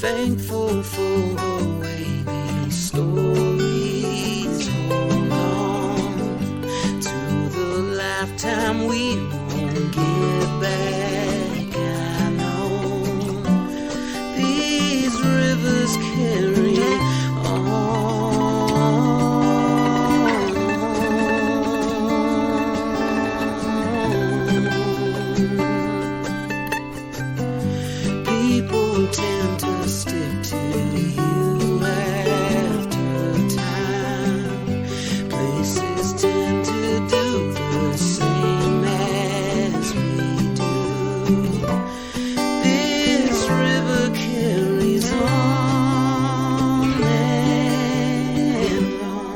thankful for her way these stories hold on to the lifetime we won't get back. I know these rivers carry on. People tend to stick to you after time. Places tend to do the same as we do. This river carries on and on.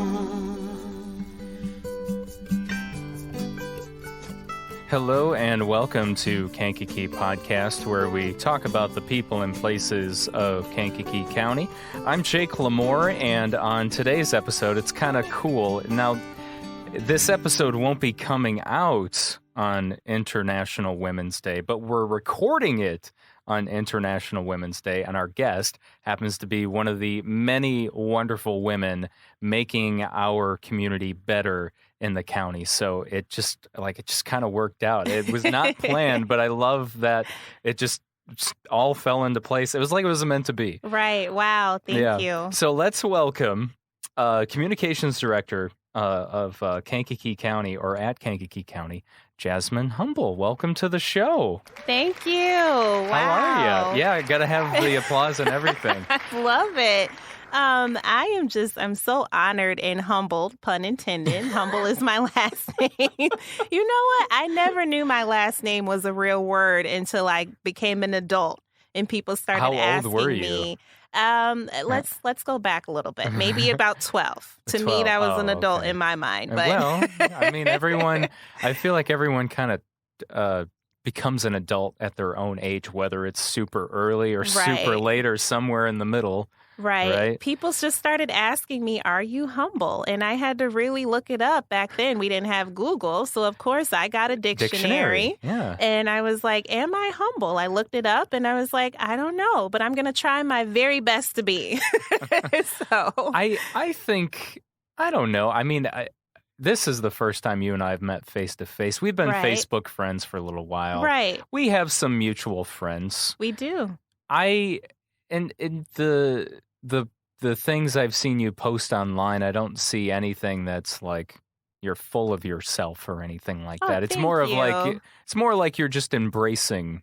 Hello and welcome to Kankakee Podcast, where we talk about the people and places of Kankakee County. I'm Jake Lamore, and on today's episode, it's kind of cool. Now, this episode won't be coming out on International Women's Day, but we're recording it on International Women's Day, and our guest happens to be one of the many wonderful women making our community better in the county. So it just kind of worked out. It was not planned, but I love that it just all fell into place. It was like it was meant to be. Right. Wow. Thank you. So let's welcome Communications Director of Kankakee County, or at Kankakee County, Jasmyne Humble. Welcome to the show. Thank you. Wow. How are you? Yeah, I got to have the applause and everything. I love it. I'm so honored and humbled, pun intended. Humble is my last name. You know what? I never knew my last name was a real word until I became an adult and people started asking me. How old were you? Let's go back a little bit. Maybe about 12. To 12. me, that was an adult okay. in my mind. But Well, I mean, I feel like everyone kind of becomes an adult at their own age, whether it's super early or super late or somewhere in the middle. Right. People just started asking me, are you humble? And I had to really look it up. Back then, we didn't have Google. So, of course, I got a dictionary. Yeah. And I was like, am I humble? I looked it up and I was like, I don't know, but I'm going to try my very best to be. So I think, I don't know. I mean, this is the first time you and I have met face to face. We've been Facebook friends for a little while. Right. We have some mutual friends. We do. And the things I've seen you post online, I don't see anything that's like you're full of yourself or anything like that. It's more of like you're just embracing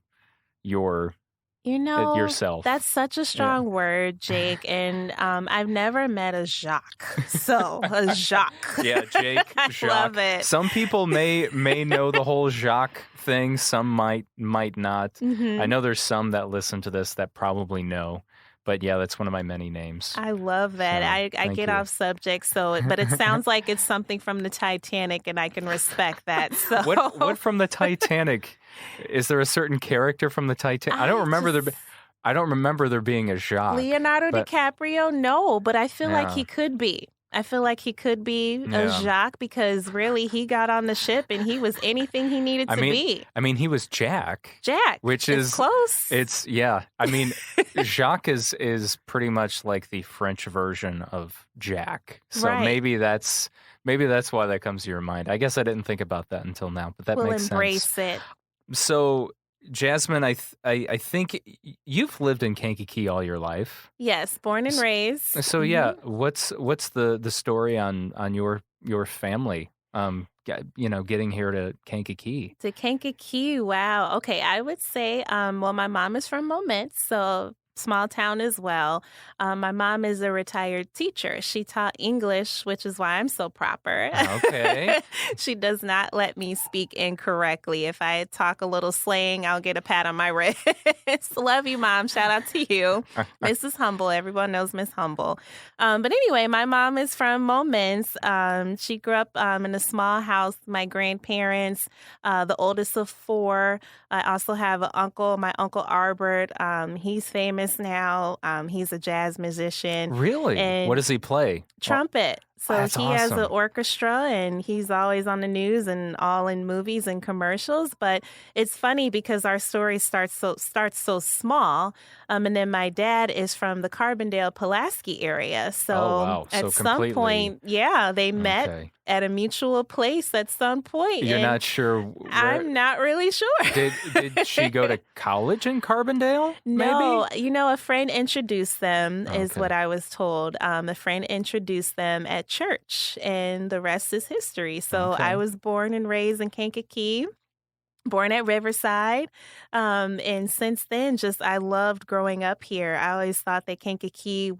yourself. That's such a strong word, Jake. And I've never met a Jacques. So a Jacques. Yeah, Jake. I Jacques. love it. Some people may know the whole Jacques thing. Some might not. Mm-hmm. I know there's some that listen to this that probably know. But yeah, that's one of my many names. I love that. So, I get off subject, but it sounds like it's something from the Titanic, and I can respect that. So what from the Titanic? Is there a certain character from the Titanic? I don't remember there being a Jacques. Leonardo DiCaprio, no, but I feel like he could be. I feel like he could be a Jacques because really he got on the ship and he was anything he needed to be. I mean, he was Jack. Jack, which is close. I mean, Jacques is pretty much like the French version of Jack. So maybe that's why that comes to your mind. I guess I didn't think about that until now, but that makes sense. We'll embrace it. So, Jasmyne, I think you've lived in Kankakee all your life. Yes, born and raised. So yeah, what's the story on your family? Getting here to Kankakee. To Kankakee, wow. Okay, I would say, my mom is from Moment, so small town as well. My mom is a retired teacher. She taught English, which is why I'm so proper. Okay. She does not let me speak incorrectly. If I talk a little slang, I'll get a pat on my wrist. Love you, Mom. Shout out to you. Mrs. Humble. Everyone knows Miss Humble. But anyway, my mom is from Moments. She grew up in a small house. My grandparents, the oldest of four. I also have an uncle, my Uncle Arbert. He's famous now. He's a jazz musician. Really? And what does he play? Trumpet. So That's he has an awesome. orchestra and he's always on the news and all in movies and commercials. But it's funny because our story starts so small. And then my dad is from the Carbondale Pulaski area. Oh, So wow. at So some completely. point, yeah, they met Okay. at a mutual place at some point. You're And not sure where. I'm not really sure. Did she go to college in Carbondale? No, Maybe. a friend introduced them, is what Okay. I was told. A friend introduced them at church, and the rest is history. So I Okay. was born and raised in Kankakee, born at Riverside. And since then, just I loved growing up here. I always thought that Kankakee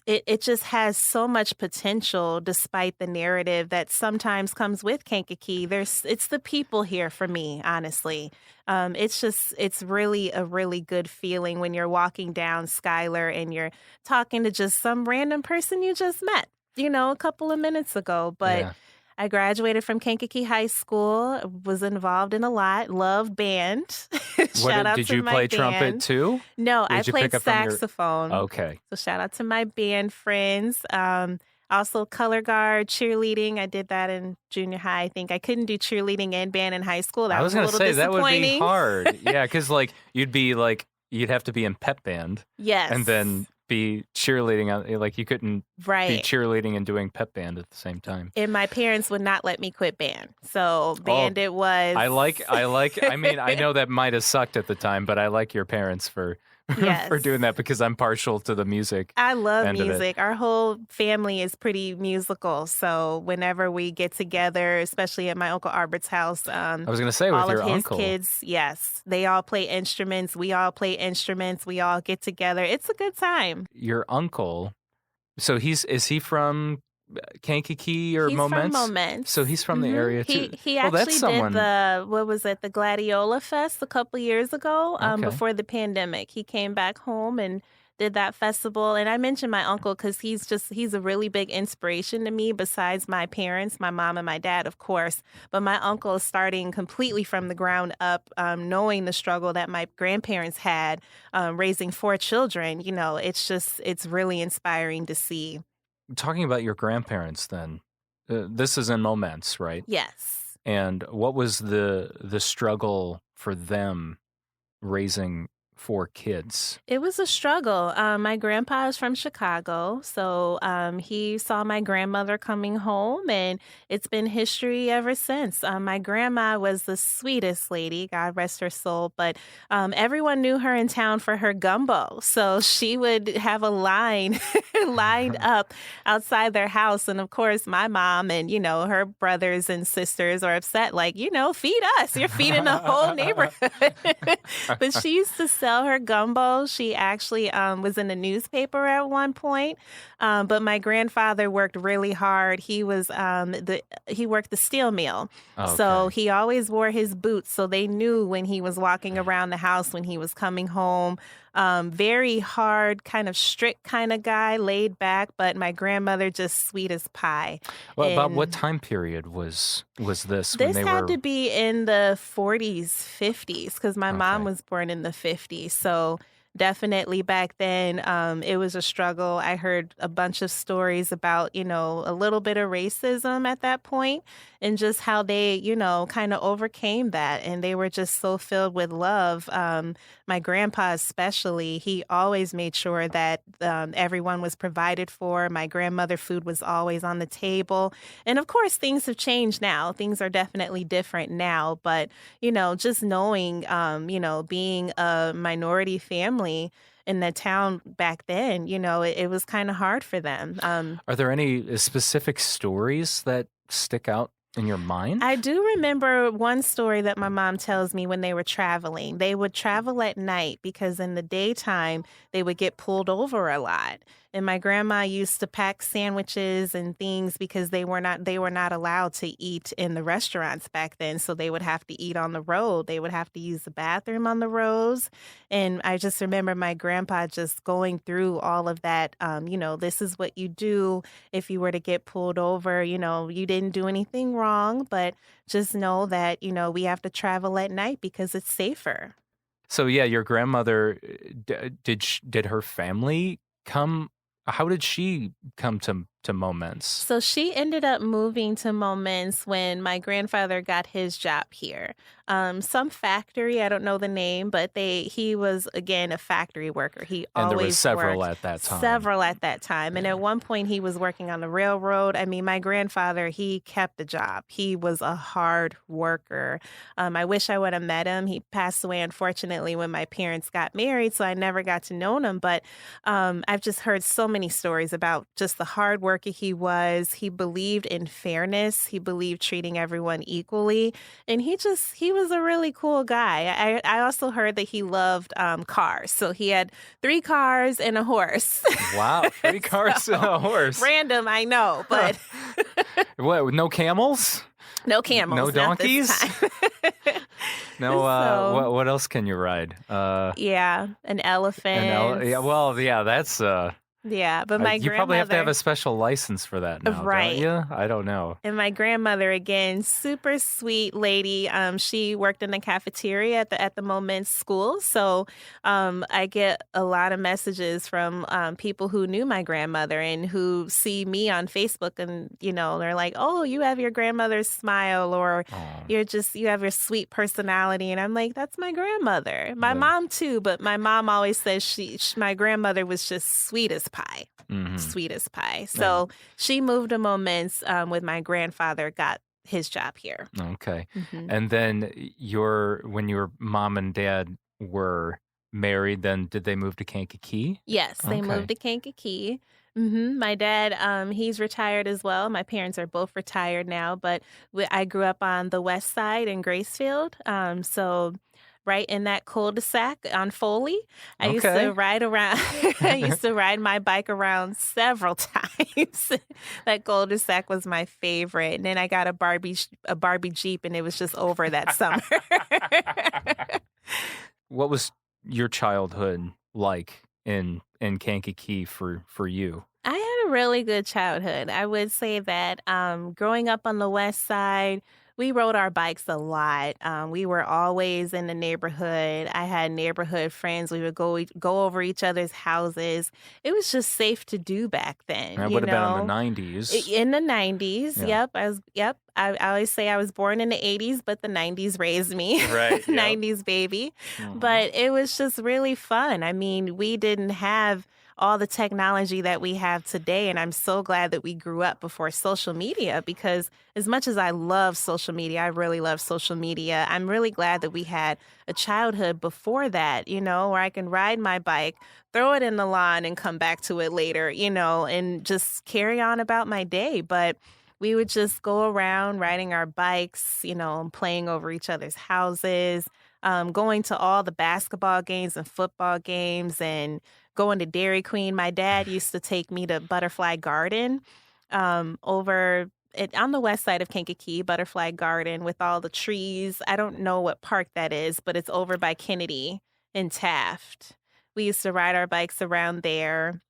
it just has so much potential despite the narrative that sometimes comes with Kankakee. It's the people here for me, honestly. It's really a really good feeling when you're walking down Schuyler and you're talking to just some random person you just met, a couple of minutes ago. But Yeah. I graduated from Kankakee High School, was involved in a lot, love band. Shout out Did to you my play trumpet band. too? No, Or I did you played pick up from your? saxophone. Okay. So shout out to my band friends. Also color guard, cheerleading. I did that in junior high. I think I couldn't do cheerleading and band in high school. That I was was a gonna little say that would be disappointing. hard. Yeah, because you'd have to be in pep band Yes. and then be cheerleading on, like you couldn't be right. cheerleading and doing pep band at the same time. And my parents would not let me quit band. So Oh, band it was. I mean, I know that might have sucked at the time, but I like your parents for for doing Yes. that because I'm partial to the music I love end of it. music. Our whole family is pretty musical. So whenever we get together, especially at my Uncle Albert's house, I was gonna say with all your of his uncle. kids, yes, they all play instruments. We all play instruments. We all get together. It's a good time. Your uncle, so is he from Kankakee or He's from Moments? Moments. So he's from the area too. He Well, that's actually someone. did the Gladiola Fest a couple years ago, Okay. before the pandemic. He came back home and did that festival. And I mentioned my uncle because he's a really big inspiration to me besides my parents, my mom and my dad, of course. But my uncle is starting completely from the ground up, knowing the struggle that my grandparents had, raising 4 children. It's really inspiring to see. Talking about your grandparents, then this is in Moments, right? Yes. And what was the struggle for them raising 4 kids? It was a struggle. My grandpa is from Chicago, so he saw my grandmother coming home, and it's been history ever since. My grandma was the sweetest lady, God rest her soul, but everyone knew her in town for her gumbo, so she would have a line lined up outside their house, and of course, my mom and her brothers and sisters are upset, like feed us. You're feeding the whole neighborhood. But she used to sell her gumbo. She actually was in the newspaper at one point. But my grandfather worked really hard. He was he worked the steel mill. So Okay. he always wore his boots. So they knew when he was walking around the house, when he was coming home. Very hard, kind of strict kind of guy, laid back, but my grandmother just sweet as pie. Well, about what And time period was this when this they had were? to be in the 40s, 50s, because my mom Okay. was born in the 50s. So definitely back then, it was a struggle. I heard a bunch of stories about, a little bit of racism at that point and just how they, kind of overcame that. And they were just so filled with love. My grandpa, especially, he always made sure that everyone was provided for. My grandmother food was always on the table. And of course, things have changed now. Things are definitely different now. But, just knowing, being a minority family in the town back then, it was kind of hard for them. Are there any specific stories that stick out in your mind? I do remember one story that my mom tells me when they were traveling. They would travel at night because in the daytime, they would get pulled over a lot. And my grandma used to pack sandwiches and things because they were not allowed to eat in the restaurants back then. So they would have to eat on the road. They would have to use the bathroom on the roads. And I just remember my grandpa just going through all of that. This is what you do if you were to get pulled over. You didn't do anything wrong, but just know that, we have to travel at night because it's safer. So yeah, your grandmother, did her family come? How did she come to Moments? So she ended up moving to Moments when my grandfather got his job here. Some factory, I don't know the name, but he was, again, a factory worker. He And there was always several worked at that time. several at that time. And Yeah. at one point he was working on the railroad. I mean, my grandfather, he kept the job. He was a hard worker. I wish I would have met him. He passed away, unfortunately, when my parents got married, so I never got to know him. But I've just heard so many stories about just the hard worker he was. He believed in fairness. He believed treating everyone equally. And he was a really cool guy. I also heard that he loved cars. So he had 3 cars and a horse. Wow, 3 cars and a horse. Random, I know, but What, no camels? no camels. No not this donkeys? time. No, So- what else can you ride? Yeah, an elephant. That's Yeah, but my you probably have to have grandmother- a special license for that now, Right. don't you? I don't know. And my grandmother, again, super sweet lady. She worked in the cafeteria at the Moments school. So I get a lot of messages from people who knew my grandmother and who see me on Facebook, and they're like, "Oh, you have your grandmother's smile," or Aw. you have your sweet personality. And I'm like, "That's my grandmother." My Yeah. mom too, but my mom always says my grandmother was just sweet as pie. Mhm. Sweet as pie. So she moved to Moments with my grandfather, got his job here. Okay. Mhm. And then when your mom and dad were married, then did they move to Kankakee? Yes, they Okay. moved to Kankakee. My dad, he's retired as well. My parents are both retired now, but I grew up on the west side in Gracefield. So right in that cul-de-sac on Foley. I used Okay. to ride around. I used to ride my bike around several times. That cul-de-sac was my favorite. And then I got a Barbie Jeep, and it was just over that summer. What was your childhood like in Kankakee for you? I had a really good childhood. I would say that growing up on the west side, we rode our bikes a lot. We were always in the neighborhood. I had neighborhood friends. We would go over each other's houses. It was just safe to do back then. That would have been in the 90s. In the 90s, Yeah. yep. I always say I was born in the 80s, but the 90s raised me. Right, yep. 90s baby. Mhm. But it was just really fun. I mean, we didn't have all the technology that we have today, and I'm so glad that we grew up before social media, because as much as I love social media, I really love social media, I'm really glad that we had a childhood before that, where I can ride my bike, throw it in the lawn, and come back to it later, and just carry on about my day. But we would just go around riding our bikes, playing over each other's houses, going to all the basketball games and football games, and going to Dairy Queen. My dad used to take me to Butterfly Garden over on the west side of Kankakee, Butterfly Garden with all the trees. I don't know what park that is, but it's over by Kennedy and Taft. We used to ride our bikes around there.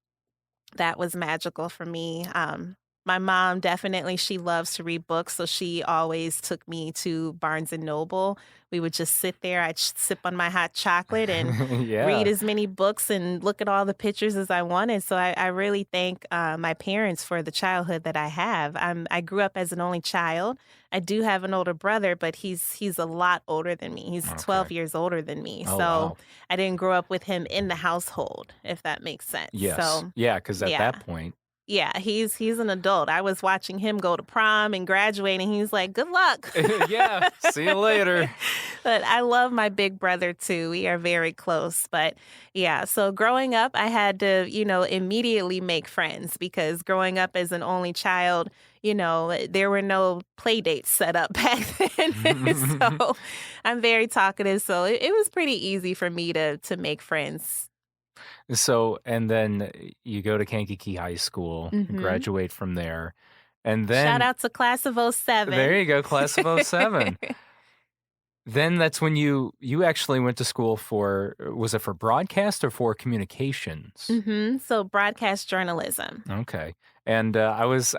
That was magical for me. My mom, definitely, she loves to read books, so she always took me to Barnes & Noble. We would just sit there. I'd sip on my hot chocolate and Yeah. read as many books and look at all the pictures as I wanted. So I really thank my parents for the childhood that I have. I grew up as an only child. I do have an older brother, but he's a lot older than me. He's 12 Okay. years older than me. Oh, So wow. I didn't grow up with him in the household, if that makes sense. Yes. So Yeah, because at yeah. that point, yeah, he's an adult. I was watching him go to prom and graduate, and he's like, "Good luck." yeah, see you later. But I love my big brother too. We are very close. But yeah, so growing up, I had to, immediately make friends, because growing up as an only child, there were no play dates set up back then. So I'm very talkative. So it was pretty easy for me to make friends. So, and then you go to Kankakee High School, Mhm. graduate from there, and then Shout out to class of 07. there you go, class of 07. Then that's when you actually went to school for, was it for broadcast or for communications? So broadcast journalism. Okay. And I was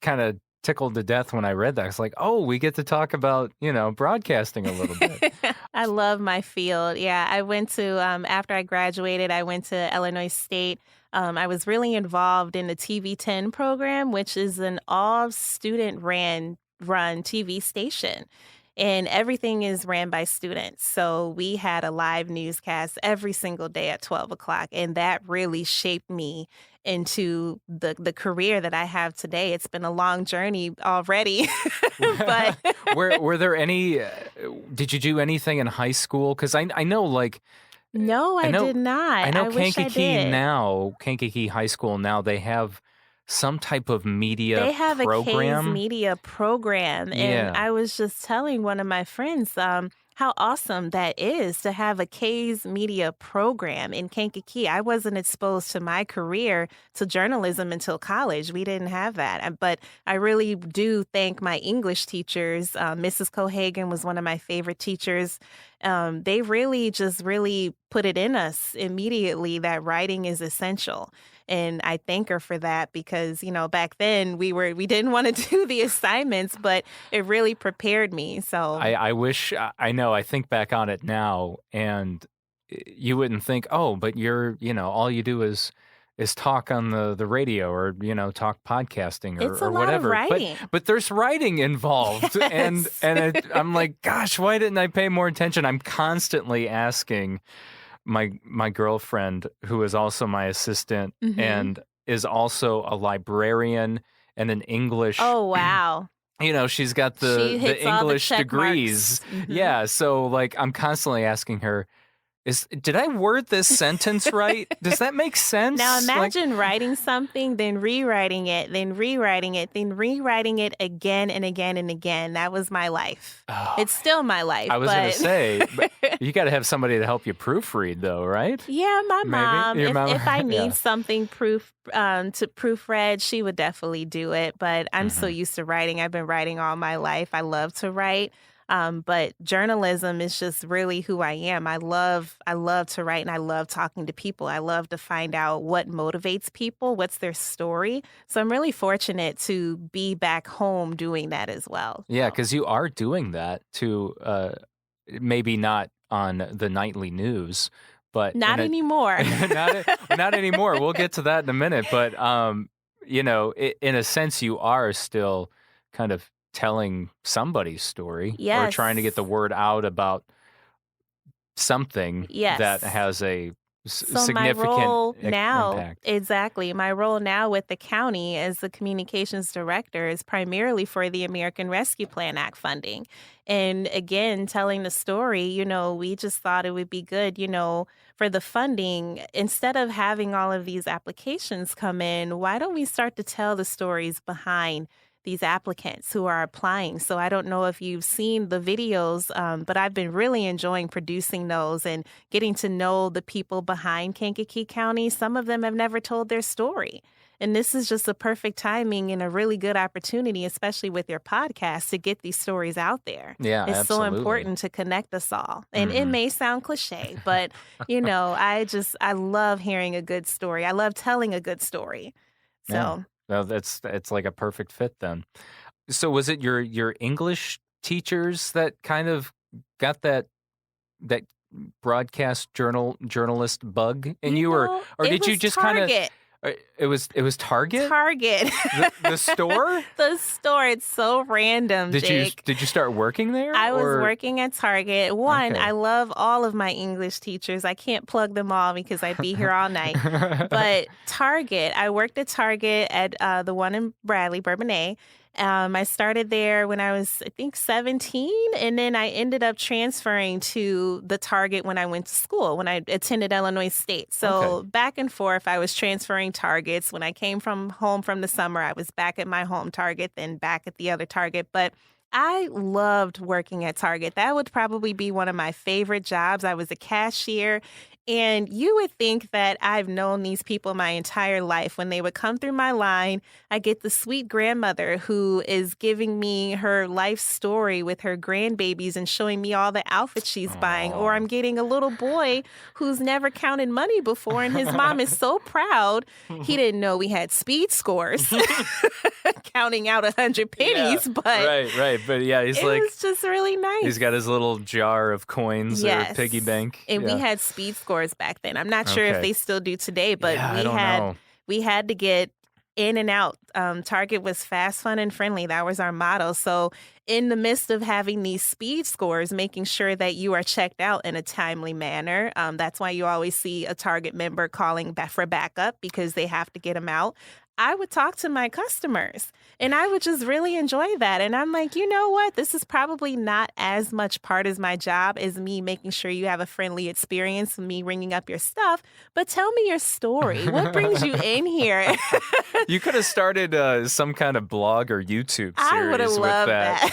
kind of tickled to death when I read that. I was like, oh, we get to talk about, broadcasting a little bit. I love my field. Yeah, I went to, after I graduated, I went to Illinois State. I was really involved in the TV10 program, which is an all student run TV station. And everything is ran by students. So we had a live newscast every single day at 12 o'clock. And that really shaped me into the career that I have today. It's been a long journey already. But were there any, did you do anything in high school? Because I know, like, no, I did not. I know wish I did. Kankakee High School now, they have some type of media They have program. a K's media program. And Yeah. I was just telling one of my friends how awesome that is to have a K's media program in Kankakee. I wasn't exposed to my career to journalism until college. We didn't have that. But I really do thank my English teachers. Mrs. Cohagen was one of my favorite teachers. They really put it in us immediately that writing is essential. And I thank her for that because, back then we didn't want to do the assignments, but it really prepared me. So I wish, I think back on it now, and you wouldn't think, oh, but you're, all you do is talk on the radio or, talk podcasting or, it's a or lot whatever. of writing. But there's writing involved. Yes. And I'm like, gosh, why didn't I pay more attention? I'm constantly asking my girlfriend, who is also my assistant Mhm. and is also a librarian and an English. Oh, wow. She's got She the hits all the English check degrees. marks. Mhm. Yeah, so like I'm constantly asking her, did I word this sentence right? Does that make sense? Now Like, imagine writing something, then rewriting it, then rewriting it, then rewriting it again and again and again. That was my life. oh, It's still my life. I was going but... to say, but you got to have somebody to help you proofread, though, right? Yeah, my Maybe? mom. Your mom? If I need Yeah. something to proofread, she would definitely do it. But I'm so used to writing. I've been writing all my life. I love to write. But journalism is just really who I am. I love to write, and I love talking to people. I love to find out what motivates people, what's their story. So I'm really fortunate to be back home doing that as well. Yeah, So, because you are doing that to maybe not on the nightly news, but not anymore. not anymore. We'll get to that in a minute. But in a sense, you are still kind of telling somebody's story or trying to get the Yes. word out about something that Yes. has a So my significant role now, impact. exactly, my role now with the county as the communications director is primarily for the American Rescue Plan Act funding. And again, telling the story, we just thought it would be good, for the funding, instead of having all of these applications come in, why don't we start to tell the stories behind these applicants who are applying? So I don't know if you've seen the videos, but I've been really enjoying producing those and getting to know the people behind Kankakee County. Some of them have never told their story. And this is just a perfect timing and a really good opportunity, especially with your podcast, to get these stories out there. Yeah, It's so absolutely. important to connect us all. And it Mhm. may sound cliche, but, I love hearing a good story. I love telling a good story. Yeah. So. Well, it's like a perfect fit then. So was it your English teachers that kind of got that broadcast journalist bug in you, or It did you was just kind of Target. it was Target? Target. The store? The store. It's so random, Jake. Did you start working there? I was or- working at Target. One, Okay. I love all of my English teachers. I can't plug them all because I'd be here all night. But Target, I worked at Target at the one in Bradley, Bourbonnais. I started there when I was, I think, 17, and then I ended up transferring to the Target when I went to school, when I attended Illinois State. So back and forth, I was transferring Targets. When I came from home from the summer, I was back at my home Target, then back at the other Target. But I loved working at Target. That would probably be one of my favorite jobs. I was a cashier. And you would think that I've known these people my entire life. When they would come through my line, I get the sweet grandmother who is giving me her life story with her grandbabies and showing me all the outfits she's buying. Or I'm getting a little boy who's never counted money before, and his mom is so proud. He didn't know we had speed scores, counting out 100 pennies. Yeah. But Right. But yeah, it was just really nice. He's got his little jar of coins or piggy bank. And we had speed scores back then. I'm not sure if they still do today, but we had to get in and out. Target was fast, fun, and friendly. That was our motto. So in the midst of having these speed scores, making sure that you are checked out in a timely manner. That's why you always see a Target member calling for backup, because they have to get them out. I would talk to my customers, and I would just really enjoy that. And I'm like, you know what? This is probably not as much part of my job as me making sure you have a friendly experience, me ringing up your stuff. But tell me your story. What brings you in here? You could have started some kind of blog or YouTube series I would have loved that.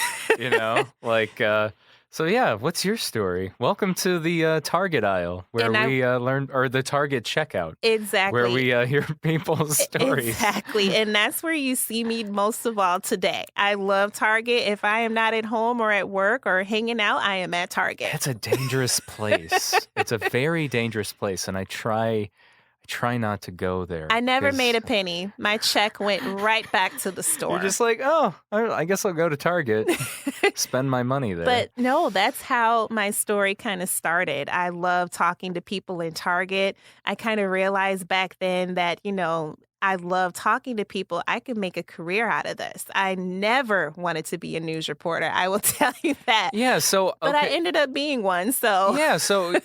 So yeah, what's your story? Welcome to the Target aisle, where we learn, or the Target checkout. Exactly. Where we hear people's stories. Exactly. And that's where you see me most of all today. I love Target. If I am not at home or at work or hanging out, I am at Target. It's a dangerous place. It's a very dangerous place, and I try not to go there. I never made a penny. My check went right back to the store. You're just like, oh, I guess I'll go to Target, spend my money there. But no, that's how my story kind of started. I love talking to people in Target. I kind of realized back then that, I love talking to people. I could make a career out of this. I never wanted to be a news reporter. I will tell you that. Yeah. So, okay. But I ended up being one. So yeah. So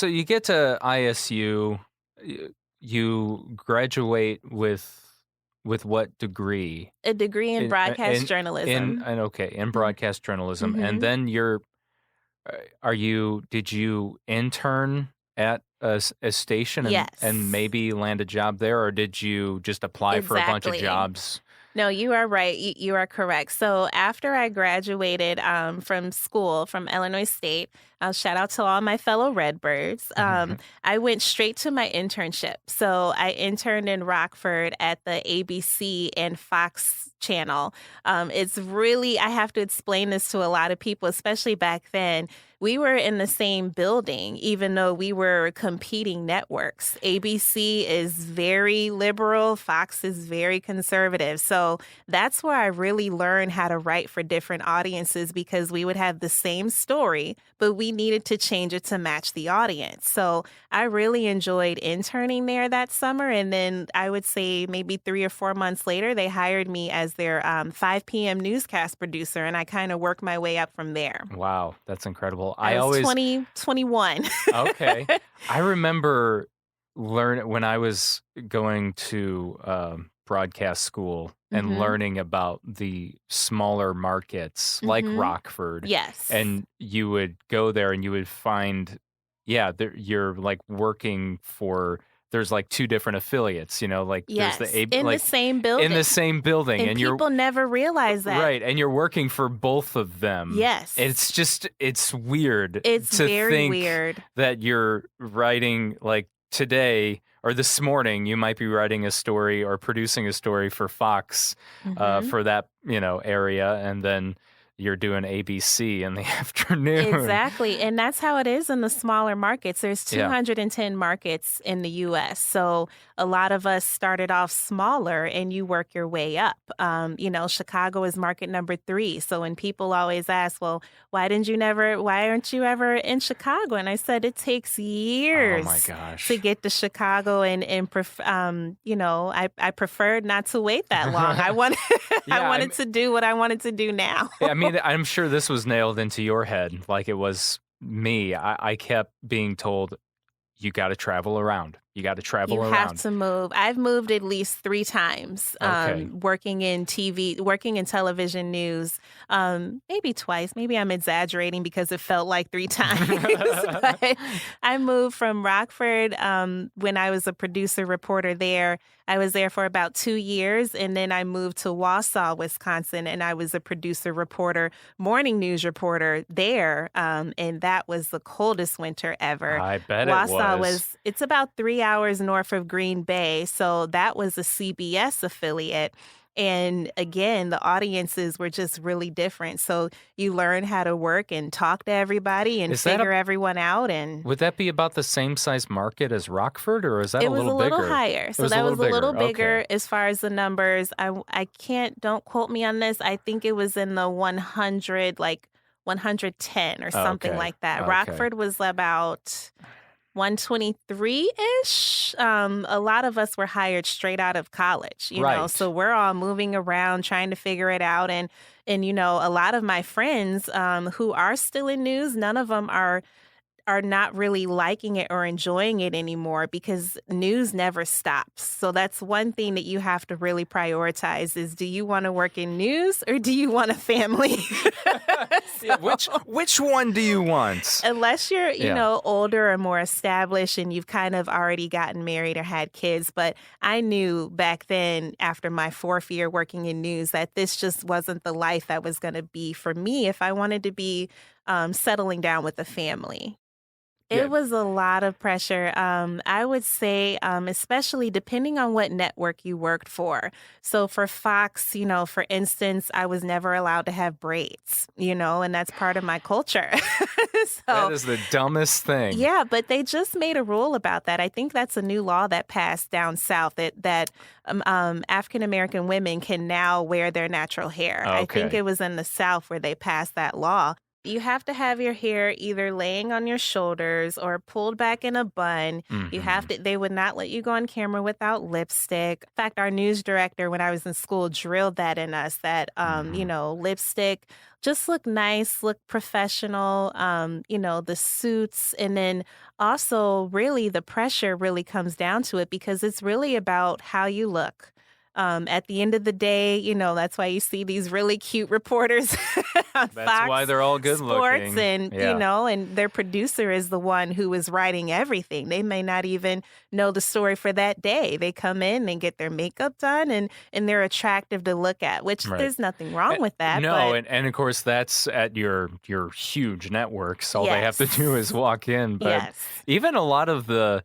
you get to ISU. You graduate with what degree? A degree in broadcast journalism. In broadcast journalism. Mm-hmm. And then did you intern at a station and maybe land a job there, or did you just apply for a bunch of jobs? No, you are right. You are correct. So after I graduated from school, from Illinois State, shout out to all my fellow Redbirds, I went straight to my internship. So I interned in Rockford at the ABC and Fox channel. It's really, I have to explain this to a lot of people, especially back then. We were in the same building, even though we were competing networks. ABC is very liberal. Fox is very conservative. So that's where I really learned how to write for different audiences, because we would have the same story, but we needed to change it to match the audience. So I really enjoyed interning there that summer. And then I would say maybe 3 or 4 months later, they hired me as their 5 p.m. newscast producer. And I kind of worked my way up from there. Wow, that's incredible. I was 21. Okay. I remember when I was going to broadcast school and learning about the smaller markets like Rockford. Yes. And you would go there and you would find, you're like working for, there's like 2 different affiliates, yes. there's the the same building. In the same building. And people never realize that. Right. And you're working for both of them. Yes. It's weird. It's very weird that you're writing like today or this morning, you might be writing a story or producing a story for Fox for that, area. And then you're doing ABC in the afternoon. Exactly. And that's how it is in the smaller markets. There's 210 markets in the U.S. So a lot of us started off smaller and you work your way up. Chicago is market number 3. So when people always ask, well, why aren't you ever in Chicago? And I said, it takes years to get to Chicago. And I preferred not to wait that long. I wanted to do what I wanted to do now. Yeah, I mean, I'm sure this was nailed into your head like it was me. I kept being told, you got to travel around. You got to travel You around. have to move. I've moved at least 3 times, Okay. working in television news, maybe twice. Maybe I'm exaggerating because it felt like 3 times. But I moved from Rockford when I was a producer reporter there. I was there for about 2 years, and then I moved to Wausau, Wisconsin, and I was a producer reporter, morning news reporter there, and that was the coldest winter ever. I bet Wausau it was. it's about 3 hours north of Green Bay, so that was a CBS affiliate. And again, the audiences were just really different. So you learn how to work and talk to everybody and Is that figure everyone out. And Would that be about the same size market as Rockford, or is that it a was little a little bigger? higher. It So was that was a little Okay. bigger as far as the numbers. I can't, don't quote me on this. I think it was in the 100, like 110 or something Okay. like that. Okay. Rockford was about 123-ish. A lot of us were hired straight out of college, you know, Right. so we're all moving around trying to figure it out. And you know, a lot of my friends who are still in news, none of them are not really liking it or enjoying it anymore because news never stops. So that's one thing that you have to really prioritize is, do you want to work in news or do you want a family? Yeah, which one do you want? Unless you're, you Yeah. know, older or more established and you've kind of already gotten married or had kids. But I knew back then, after my 4th year working in news, that this just wasn't the life that was going to be for me if I wanted to be settling down with a family. Yeah. It was a lot of pressure. I would say, especially depending on what network you worked for. So for Fox, you know, for instance, I was never allowed to have braids, you know, and that's part of my culture. That is the dumbest thing. Yeah, but they just made a rule about that. I think that's a new law that passed down south that African American women can now wear their natural hair. I think Okay. it was in the South where they passed that law. You have to have your hair either laying on your shoulders or pulled back in a bun. You have to, they would not let you go on camera without lipstick. In fact, our news director, when I was in school, drilled that in us that, you know, lipstick, just look nice, look professional, you know, the suits. And then also really the pressure really comes down to it because it's really about how you look. At the end of the day, you know, that's why you see these really cute reporters on That's Fox why they're all good Sports looking. and, Yeah. you know, and their producer is the one who is writing everything. They may not even know the story for that day. They come in and get their makeup done and they're attractive to look at, which Right. there's nothing wrong with that. No, but and of course that's at your huge networks. All they have to Yes. do is walk in. But yes. even a lot of the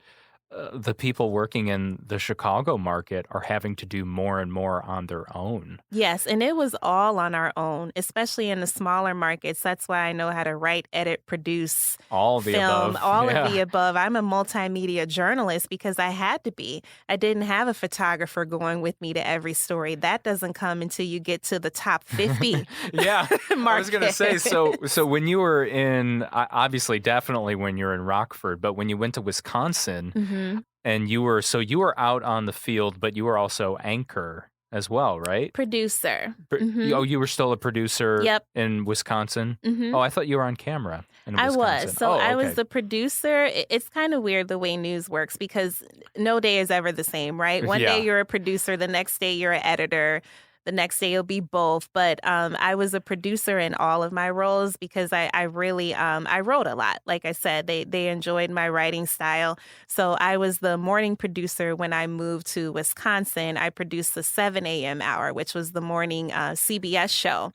people working in the Chicago market are having to do more and more on their own. Yes, and it was all on our own, especially in the smaller markets. That's why I know how to write, edit, produce, All the film, above. all Yeah. of the above. I'm a multimedia journalist because I had to be. I didn't have a photographer going with me to every story. That doesn't come until you get to the top 50 Yeah. I was going to say, market. so when you were in, obviously, definitely when you're in Rockford, but when you went to Wisconsin Mhm. and you were out on the field, but you were also anchor as well, right? Producer. Mhm. Oh, you were still a producer Yep. in Wisconsin? Mhm. Oh, I thought you were on camera in I Wisconsin. was. So Oh, I was okay. the producer. It's kind of weird the way news works because no day is ever the same, right? One Yeah. day you're a producer, the next day you're an editor, the next day you'll be both. But I was a producer in all of my roles because I really I wrote a lot. Like I said, they enjoyed my writing style. So I was the morning producer when I moved to Wisconsin. I produced the 7 a.m. hour, which was the morning CBS show.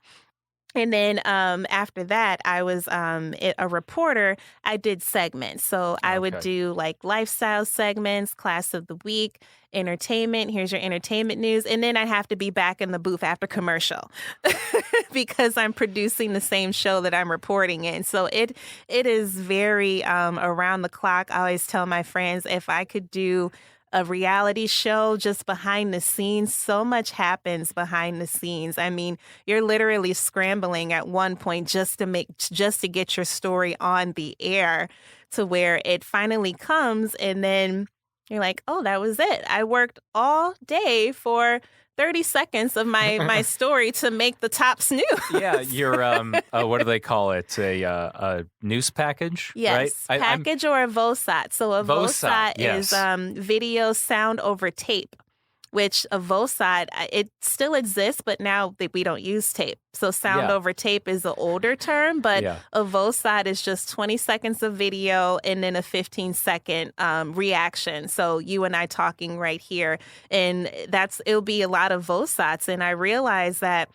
And then after that, I was a reporter. I did segments. So I would Okay. do like lifestyle segments, class of the week, entertainment. Here's your entertainment news. And then I have to be back in the booth after commercial because I'm producing the same show that I'm reporting in. So it is very around the clock. I always tell my friends if I could do a reality show just behind the scenes. So much happens behind the scenes. I mean, you're literally scrambling at one point just to get your story on the air to where it finally comes and then you're like, oh, that was it. I worked all day for 30 seconds of my story to make the top snooze. Yeah, your what do they call it? A news package, yes, right? package or a VOSAT. So a VOSAT yes. is video sound over tape, which a VOSAT, it still exists, but now we don't use tape. So sound over tape is an older term, but a VOSAT is just 20 seconds of video and then a 15-second reaction. So you and I talking right here, and it'll be a lot of VOSATs. And I realized that,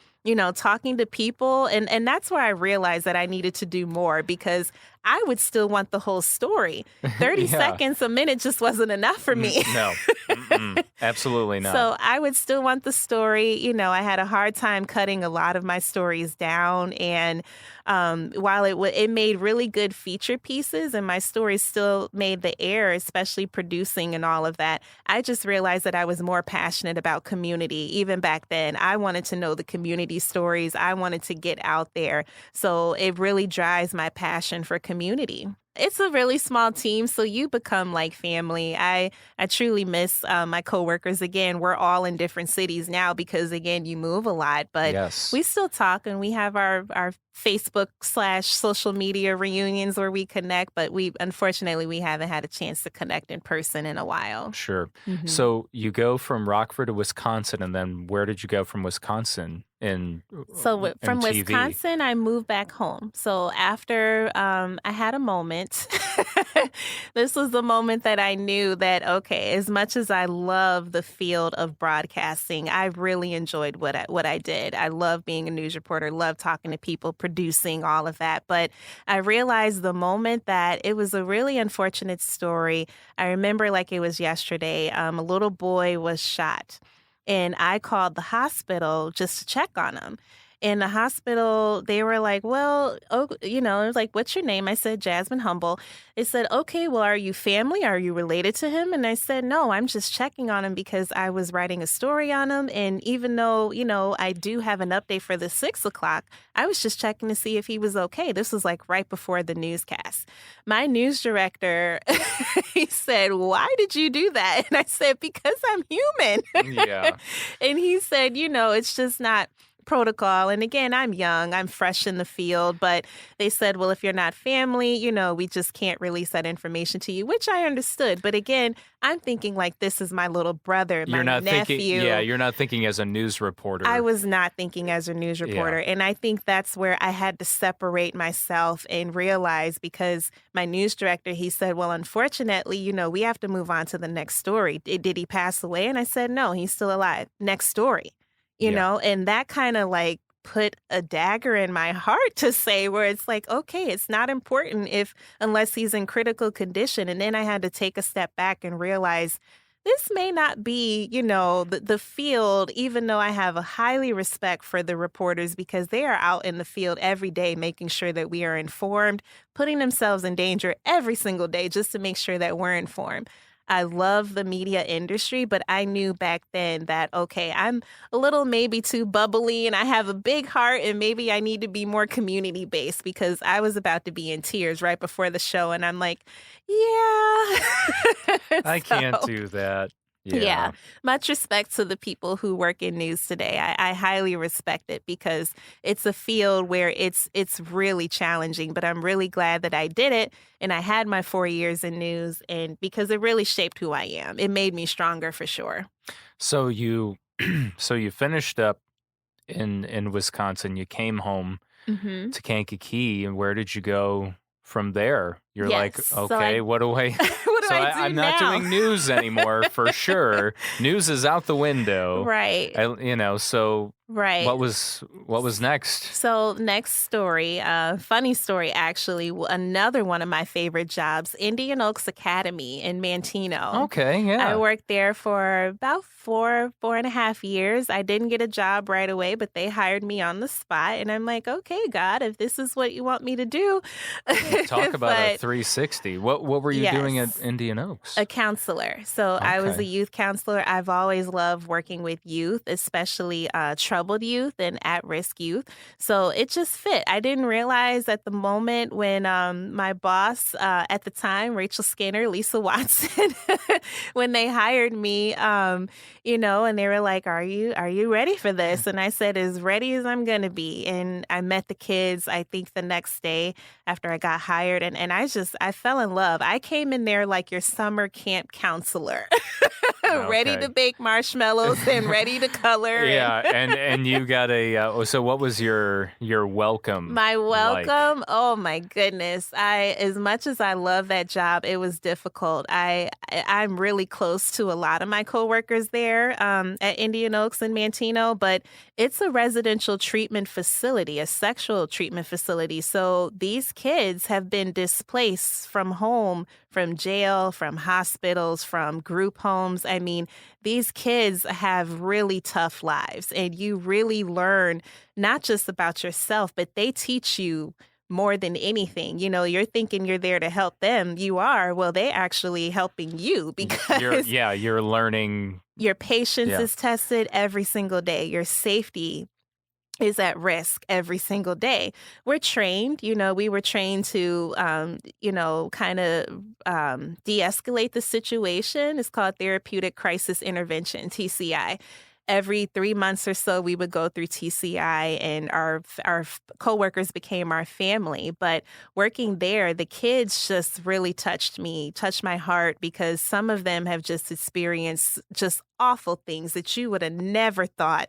talking to people, and that's where I realized that I needed to do more, because I would still want the whole story. 30 seconds a minute just wasn't enough for me. No, absolutely not. So I would still want the story. I had a hard time cutting a lot of my stories down. And while it made really good feature pieces and my stories still made the air, especially producing and all of that, I just realized that I was more passionate about community. Even back then, I wanted to know the community stories. I wanted to get out there. So it really drives my passion for community. It's a really small team, so you become like family. I truly miss my coworkers. Again, we're all in different cities now because, again, you move a lot. But we still talk, and we have our Facebook/social media reunions where we connect. But unfortunately, we haven't had a chance to connect in person in a while. Sure. Mm-hmm. So you go from Rockford to Wisconsin, and then where did you go from Wisconsin? From TV? Wisconsin, I moved back home. So after I had a moment, this was the moment that I knew that, okay, as much as I love the field of broadcasting, I really enjoyed what I did. I love being a news reporter, love talking to people, producing, all of that. But I realized the moment that it was a really unfortunate story. I remember like it was yesterday. A little boy was shot. And I called the hospital just to check on him. In the hospital, they were like, well, it was like, what's your name? I said, Jasmyne Humble. They said, okay, well, are you family? Are you related to him? And I said, no, I'm just checking on him because I was writing a story on him. And even though, I do have an update for the 6 o'clock, I was just checking to see if he was okay. This was like right before the newscast. My news director, he said, why did you do that? And I said, because I'm human. Yeah. And he said, it's just not protocol. And again, I'm young, I'm fresh in the field, but they said, well, if you're not family, we just can't release that information to you, which I understood. But again, I'm thinking like, this is my little brother, my nephew. You're not thinking as a news reporter. I was not thinking as a news reporter. Yeah. And I think that's where I had to separate myself and realize, because my news director, he said, well, unfortunately, we have to move on to the next story. Did he pass away? And I said, no, he's still alive. Next story. And that kind of like put a dagger in my heart to say, where it's like, okay, it's not important unless he's in critical condition. And then I had to take a step back and realize this may not be, the field, even though I have a highly respect for the reporters, because they are out in the field every day making sure that we are informed, putting themselves in danger every single day just to make sure that we're informed. I love the media industry, but I knew back then that, okay, I'm a little maybe too bubbly and I have a big heart and maybe I need to be more community-based, because I was about to be in tears right before the show. And I'm like, I can't do that. Yeah. Much respect to the people who work in news today. I highly respect it, because it's a field where it's really challenging, but I'm really glad that I did it. And I had my 4 years in news, and because it really shaped who I am. It made me stronger for sure. So you finished up in Wisconsin. You came home to Kankakee, and where did you go from there? You're like, okay, what do I... I'm not doing news anymore, for sure. News is out the window. Right. Right. What was next? So next story, funny story, actually, another one of my favorite jobs, Indian Oaks Academy in Manteno. Okay, yeah. I worked there for about 4.5 years. I didn't get a job right away, but they hired me on the spot. And I'm like, okay, God, if this is what you want me to do. Talk about a 360. What were you doing at Yes. Indian Oaks? A counselor. So I was a Okay. youth counselor. I've always loved working with youth, especially troubled youth and at-risk youth. So it just fit. I didn't realize at the moment when my boss at the time, Rachel Skinner, Lisa Watson, when they hired me, and they were like, "Are you ready for this?" And I said, "As ready as I'm gonna be." And I met the kids, I think the next day after I got hired, and I fell in love. I came in there like your summer camp counselor, ready Okay. to bake marshmallows and ready to color. Yeah, and you got so what was your welcome My like? welcome, oh my goodness. As much as I love that job, it was difficult. I'm really close to a lot of my coworkers there at Indian Oaks and Mantino, but it's a residential treatment facility, a sexual treatment facility. So these kids have been displaced from home, from jail, from hospitals, from group homes. I mean, these kids have really tough lives, and you really learn not just about yourself, but they teach you more than anything. You're thinking you're there to help them. You are. Well, they actually helping you because You're learning. your patience Yeah. is tested every single day. Your safety is at risk every single day. We're trained, we were trained to, kind of de-escalate the situation. It's called Therapeutic Crisis Intervention, TCI. Every 3 months or so, we would go through TCI, and our coworkers became our family. But working there, the kids just really touched my heart, because some of them have just experienced just awful things that you would have never thought,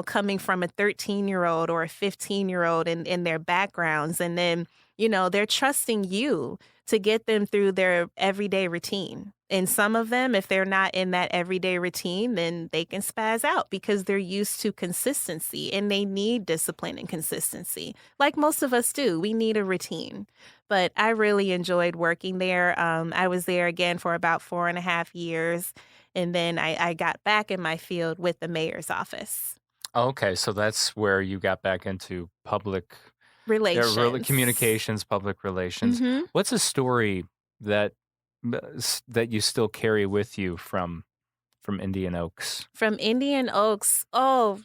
coming from a 13-year-old or a 15-year-old in their backgrounds. And then, they're trusting you to get them through their everyday routine. And some of them, if they're not in that everyday routine, then they can spaz out because they're used to consistency, and they need discipline and consistency. Like most of us do, we need a routine. But I really enjoyed working there. I was there again for about 4.5 years. And then I got back in my field with the mayor's office. Okay, so that's where you got back into public Relations. communications, public relations. hmm What's a story that that you still carry with you from Indian Oaks? From Indian Oaks. Oh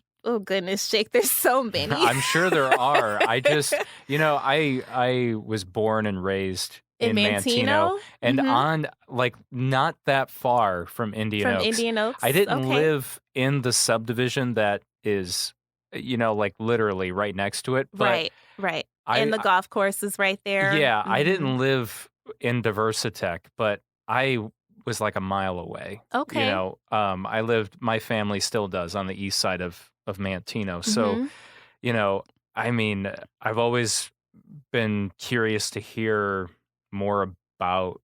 goodness, Jake, there's so many. I'm sure there are. I just, I was born and raised In in Mantino, Mantino? and Mhm. on like not that far from Indian From Oaks. Indian Oaks? I didn't Okay. live in the subdivision that is, like literally right next to it, but Right. I, And the golf course is right there. yeah, I Mhm. didn't live in Diversitech, but I was like a mile away. Okay. My family still does on the east side of Mantino. So, Mhm. I mean, I've always been curious to hear more about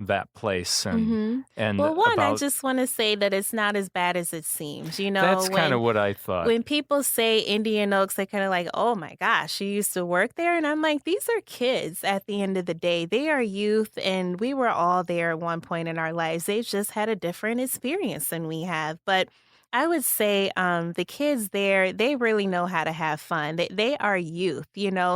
that place Mhm. and Well, one, I about just want to say that it's not as bad as it seems. that's kind of what I thought. When people say Indian Oaks, they kind of like, oh my gosh, you used to work there? And I'm like, these are kids at the end of the day. They are youth, and we were all there at one point in our lives. They've just had a different experience than we have. But I would say the kids there, they really know how to have fun. They are youth,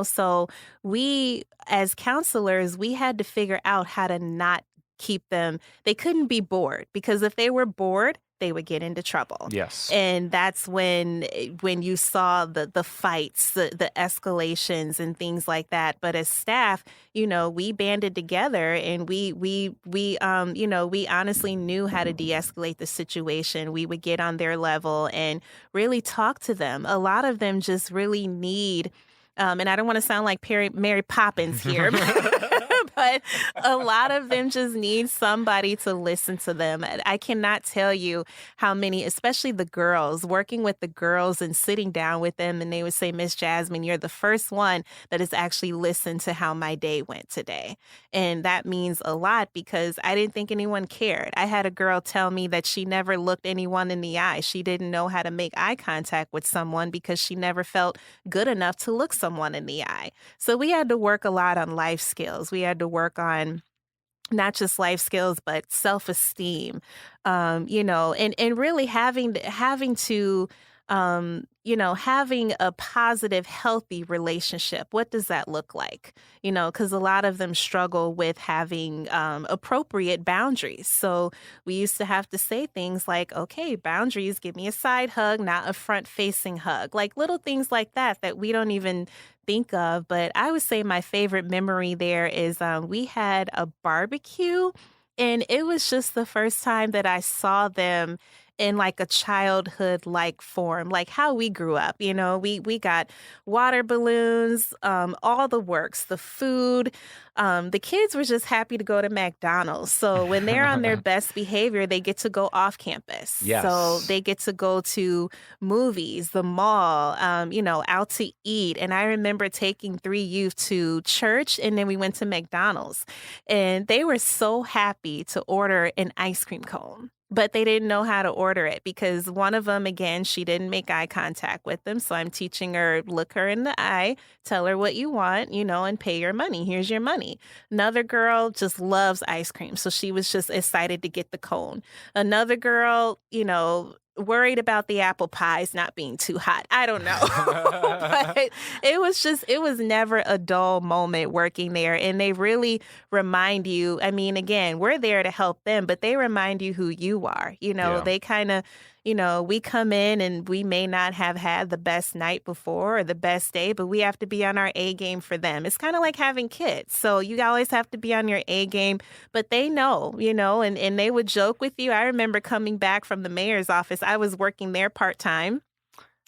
So we, as counselors, we had to figure out how to not keep them. They couldn't be bored, because if they were bored, they would get into trouble. Yes. And that's when you saw the fights, the escalations and things like that. But as staff, we banded together, and we honestly knew how to de-escalate the situation. We would get on their level and really talk to them. A lot of them just really need, and I don't want to sound like Mary Poppins here, but a lot of them just need somebody to listen to them. I cannot tell you how many, especially the girls, working with the girls and sitting down with them, and they would say, Miss Jasmyne, you're the first one that has actually listened to how my day went today. And that means a lot, because I didn't think anyone cared. I had a girl tell me that she never looked anyone in the eye. She didn't know how to make eye contact with someone because she never felt good enough to look someone in the eye. So we had to work a lot on life skills. We had to work on not just life skills, but self-esteem, and really having to having a positive, healthy relationship. What does that look like? Because a lot of them struggle with having appropriate boundaries. So we used to have to say things like, okay, boundaries, give me a side hug, not a front-facing hug. Like little things like that we don't even think of. But I would say my favorite memory there is we had a barbecue, and it was just the first time that I saw them in like a childhood-like form, like how we grew up. We got water balloons, all the works, the food. The kids were just happy to go to McDonald's. So when they're on their best behavior, they get to go off campus. Yes. So they get to go to movies, the mall, out to eat. And I remember taking 3 youth to church, and then we went to McDonald's. And they were so happy to order an ice cream cone. But they didn't know how to order it because one of them, again, she didn't make eye contact with them. So I'm teaching her, look her in the eye, tell her what you want, and pay your money. Here's your money. Another girl just loves ice cream. So she was just excited to get the cone. Another girl, worried about the apple pies not being too hot. I don't know. But it was never a dull moment working there. And they really remind you, again, we're there to help them, but they remind you who you are. They kind of, we come in and we may not have had the best night before or the best day, but we have to be on our A game for them. It's kind of like having kids. So you always have to be on your A game, but they know, and they would joke with you. I remember coming back from the mayor's office. I was working there part-time.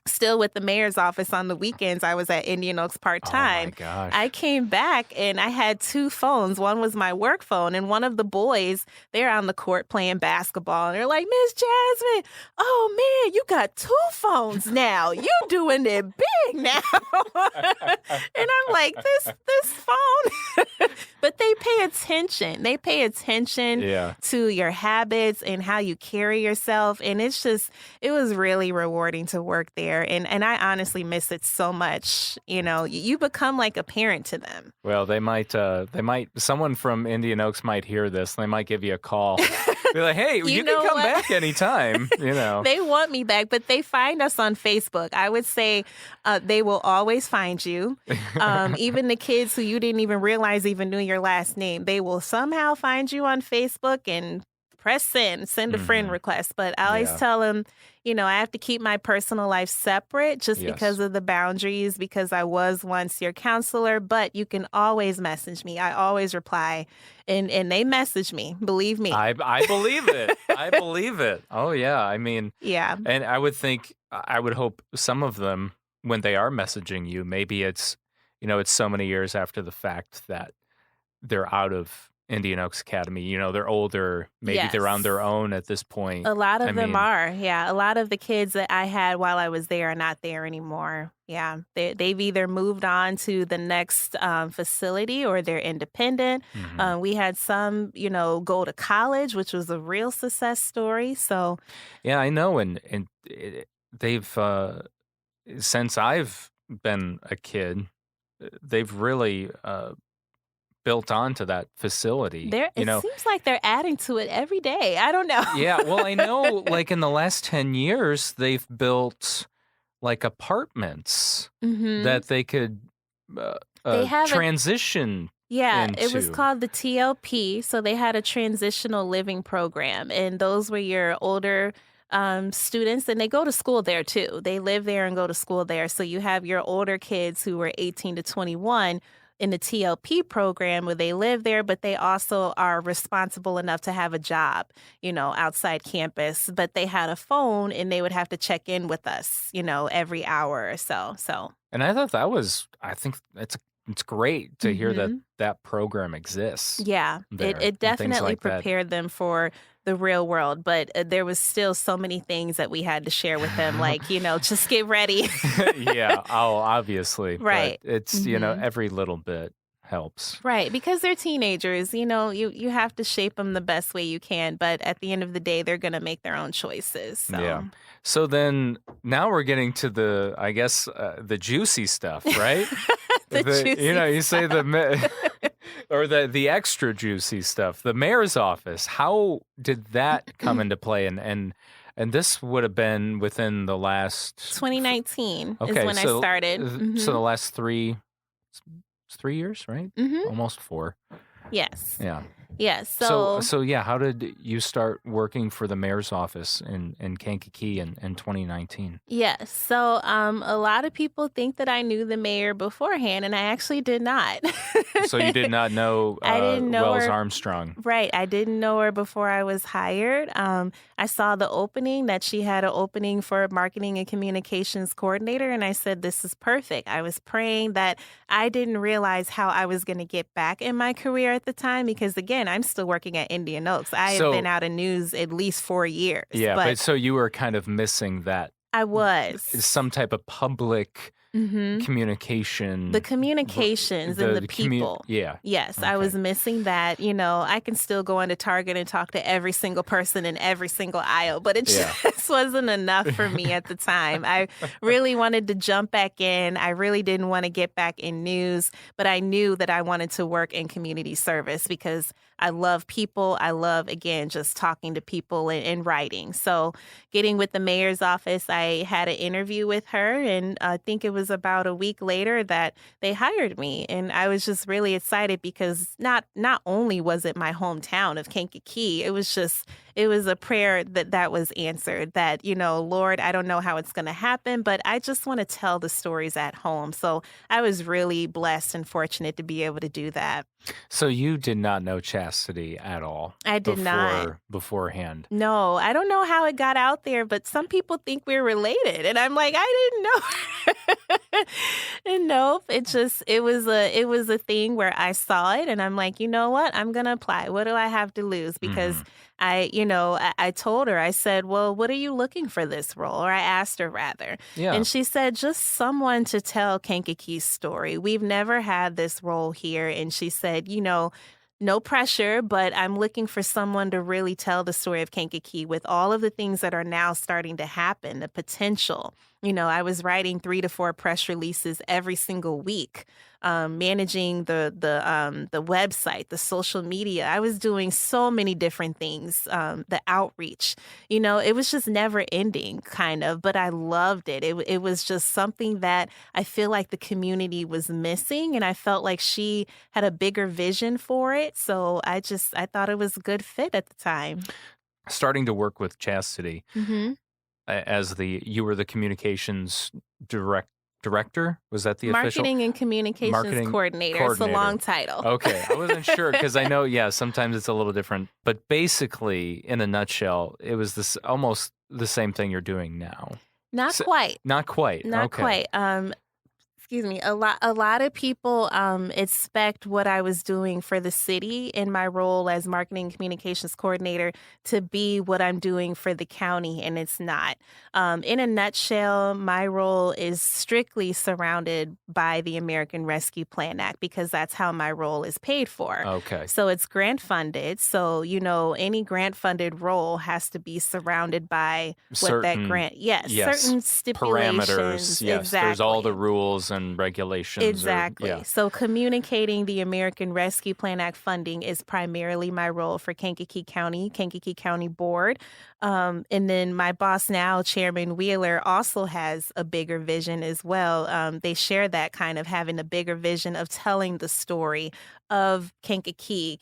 Still with the mayor's office on the weekends. I was at Indian Oaks part-time. Oh my gosh. I came back and I had 2 phones. One was my work phone, and one of the boys, they're on the court playing basketball, and they're like, Miss Jasmine, oh man, you got 2 phones now. You doing it big now. And I'm like, this phone. But they pay attention. They pay attention to your habits and how you carry yourself. And it was really rewarding to work there. And I honestly miss it so much. You become like a parent to them. Well, they might, someone from Indian Oaks might hear this. They might give you a call. Be like, hey, you can come back anytime, They want me back, but they find us on Facebook. I would say they will always find you. Even the kids who you didn't even realize even knew your last name, they will somehow find you on Facebook and press send a friend request. But I always tell them, I have to keep my personal life separate just because of the boundaries, because I was once your counselor, but you can always message me. I always reply, and they message me. Believe me. I believe it. I believe it. Oh, yeah. Yeah. And I would hope some of them, when they are messaging you, maybe it's so many years after the fact that they're out of Indian Oaks Academy. They're older. Maybe they're on their own at this point. A lot of them are. Yeah. A lot of the kids that I had while I was there are not there anymore. Yeah. They've either moved on to the next facility or they're independent. Mm-hmm. We had some, go to college, which was a real success story. So. Yeah, I know. And they've, since I've been a kid, they've really, built onto that facility. It seems like they're adding to it every day. I don't know. Yeah, well, I know like in the last 10 years, they've built like apartments that they could transition into. It was called the TLP. So they had a transitional living program, and those were your older students, and they go to school there too. They live there and go to school there. So you have your older kids who were 18 to 21 in the TLP program where they live there, but they also are responsible enough to have a job, outside campus. But they had a phone and they would have to check in with us, every hour or so. And I thought I think it's great to hear that program exists. Yeah, it definitely prepared them for the real world, but there was still so many things that we had to share with them, like, just get ready. Yeah, obviously. Right. But it's, every little bit helps. Right, because they're teenagers, you have to shape them the best way you can, but at the end of the day, they're going to make their own choices. So. Yeah. So then now we're getting to the juicy stuff, right? You say or the extra juicy stuff. The mayor's office. How did that come into play? And And this would have been within the last 2019 is okay, when I started. so the last 3 years, right? Almost 4. Yes. Yeah. Yes. So yeah, how did you start working for the mayor's office in Kankakee in 2019? Yes. So a lot of people think that I knew the mayor beforehand, and I actually did not. So you did not know I didn't know her. Wells-Armstrong. Right. I didn't know her before I was hired. I saw the opening that she had an opening for marketing and communications coordinator, and I said, this is perfect. I was praying that I didn't realize how I was going to get back in my career at the time because, again, I'm still working at Indian Oaks. I have been out of news at least 4 years. Yeah, but so you were kind of missing that. I was. Some type of public communication. The communications and the people. Yeah. Yes, Okay. I was missing that. You know, I can still go into Target and talk to every single person in every single aisle, but it just wasn't enough for me at the time. I really wanted to jump back in. I really didn't want to get back in news, but I knew that I wanted to work in community service because I love people. I love, again, just talking to people and writing. So getting with the mayor's office, I had an interview with her, and I think it was about a week later that they hired me. And I was just really excited because not only was it my hometown of Kankakee, it was a prayer that was answered that, you know, Lord, I don't know how it's going to happen, but I just want to tell the stories at home. So I was really blessed and fortunate to be able to do that. So you did not know Chasity at all? I did not. Beforehand? No, I don't know how it got out there, but some people think we're related. And I'm like, I didn't know. And nope, it was a thing where I saw it and I'm like, you know what? I'm going to apply. What do I have to lose? Because I told her, I said, well, what are you looking for this role? Or I asked her rather. Yeah. And she said, just someone to tell Kankakee's story. We've never had this role here. And she said, you know, no pressure, but I'm looking for someone to really tell the story of Kankakee with all of the things that are now starting to happen, the potential. You know, I was writing 3 to 4 press releases every single week, managing the website, the social media. I was doing so many different things, the outreach. You know, it was just never ending, kind of, but I loved it. It was just something that I feel like the community was missing, and I felt like she had a bigger vision for it. So I thought it was a good fit at the time. Starting to work with Chasity. You were the communications director? Was that the official? Marketing and communications coordinator. It's a long title. Okay. I wasn't sure because I know, sometimes it's a little different. But basically, in a nutshell, it was almost the same thing you're doing now. Not quite. Not quite. Not quite. Excuse me. A lot of people expect what I was doing for the city in my role as marketing and communications coordinator to be what I'm doing for the county, and it's not. In a nutshell, my role is strictly surrounded by the American Rescue Plan Act because that's how my role is paid for. Okay. So it's grant funded. So, you know, any grant funded role has to be surrounded by what that grant. Yes. Certain stipulations. Parameters. Yes. Exactly. There's all the rules and regulations. Exactly. So communicating the American Rescue Plan Act funding is primarily my role for Kankakee County Board. And then my boss now, Chairman Wheeler, also has a bigger vision as well. They share that kind of having a bigger vision of telling the story of Kankakee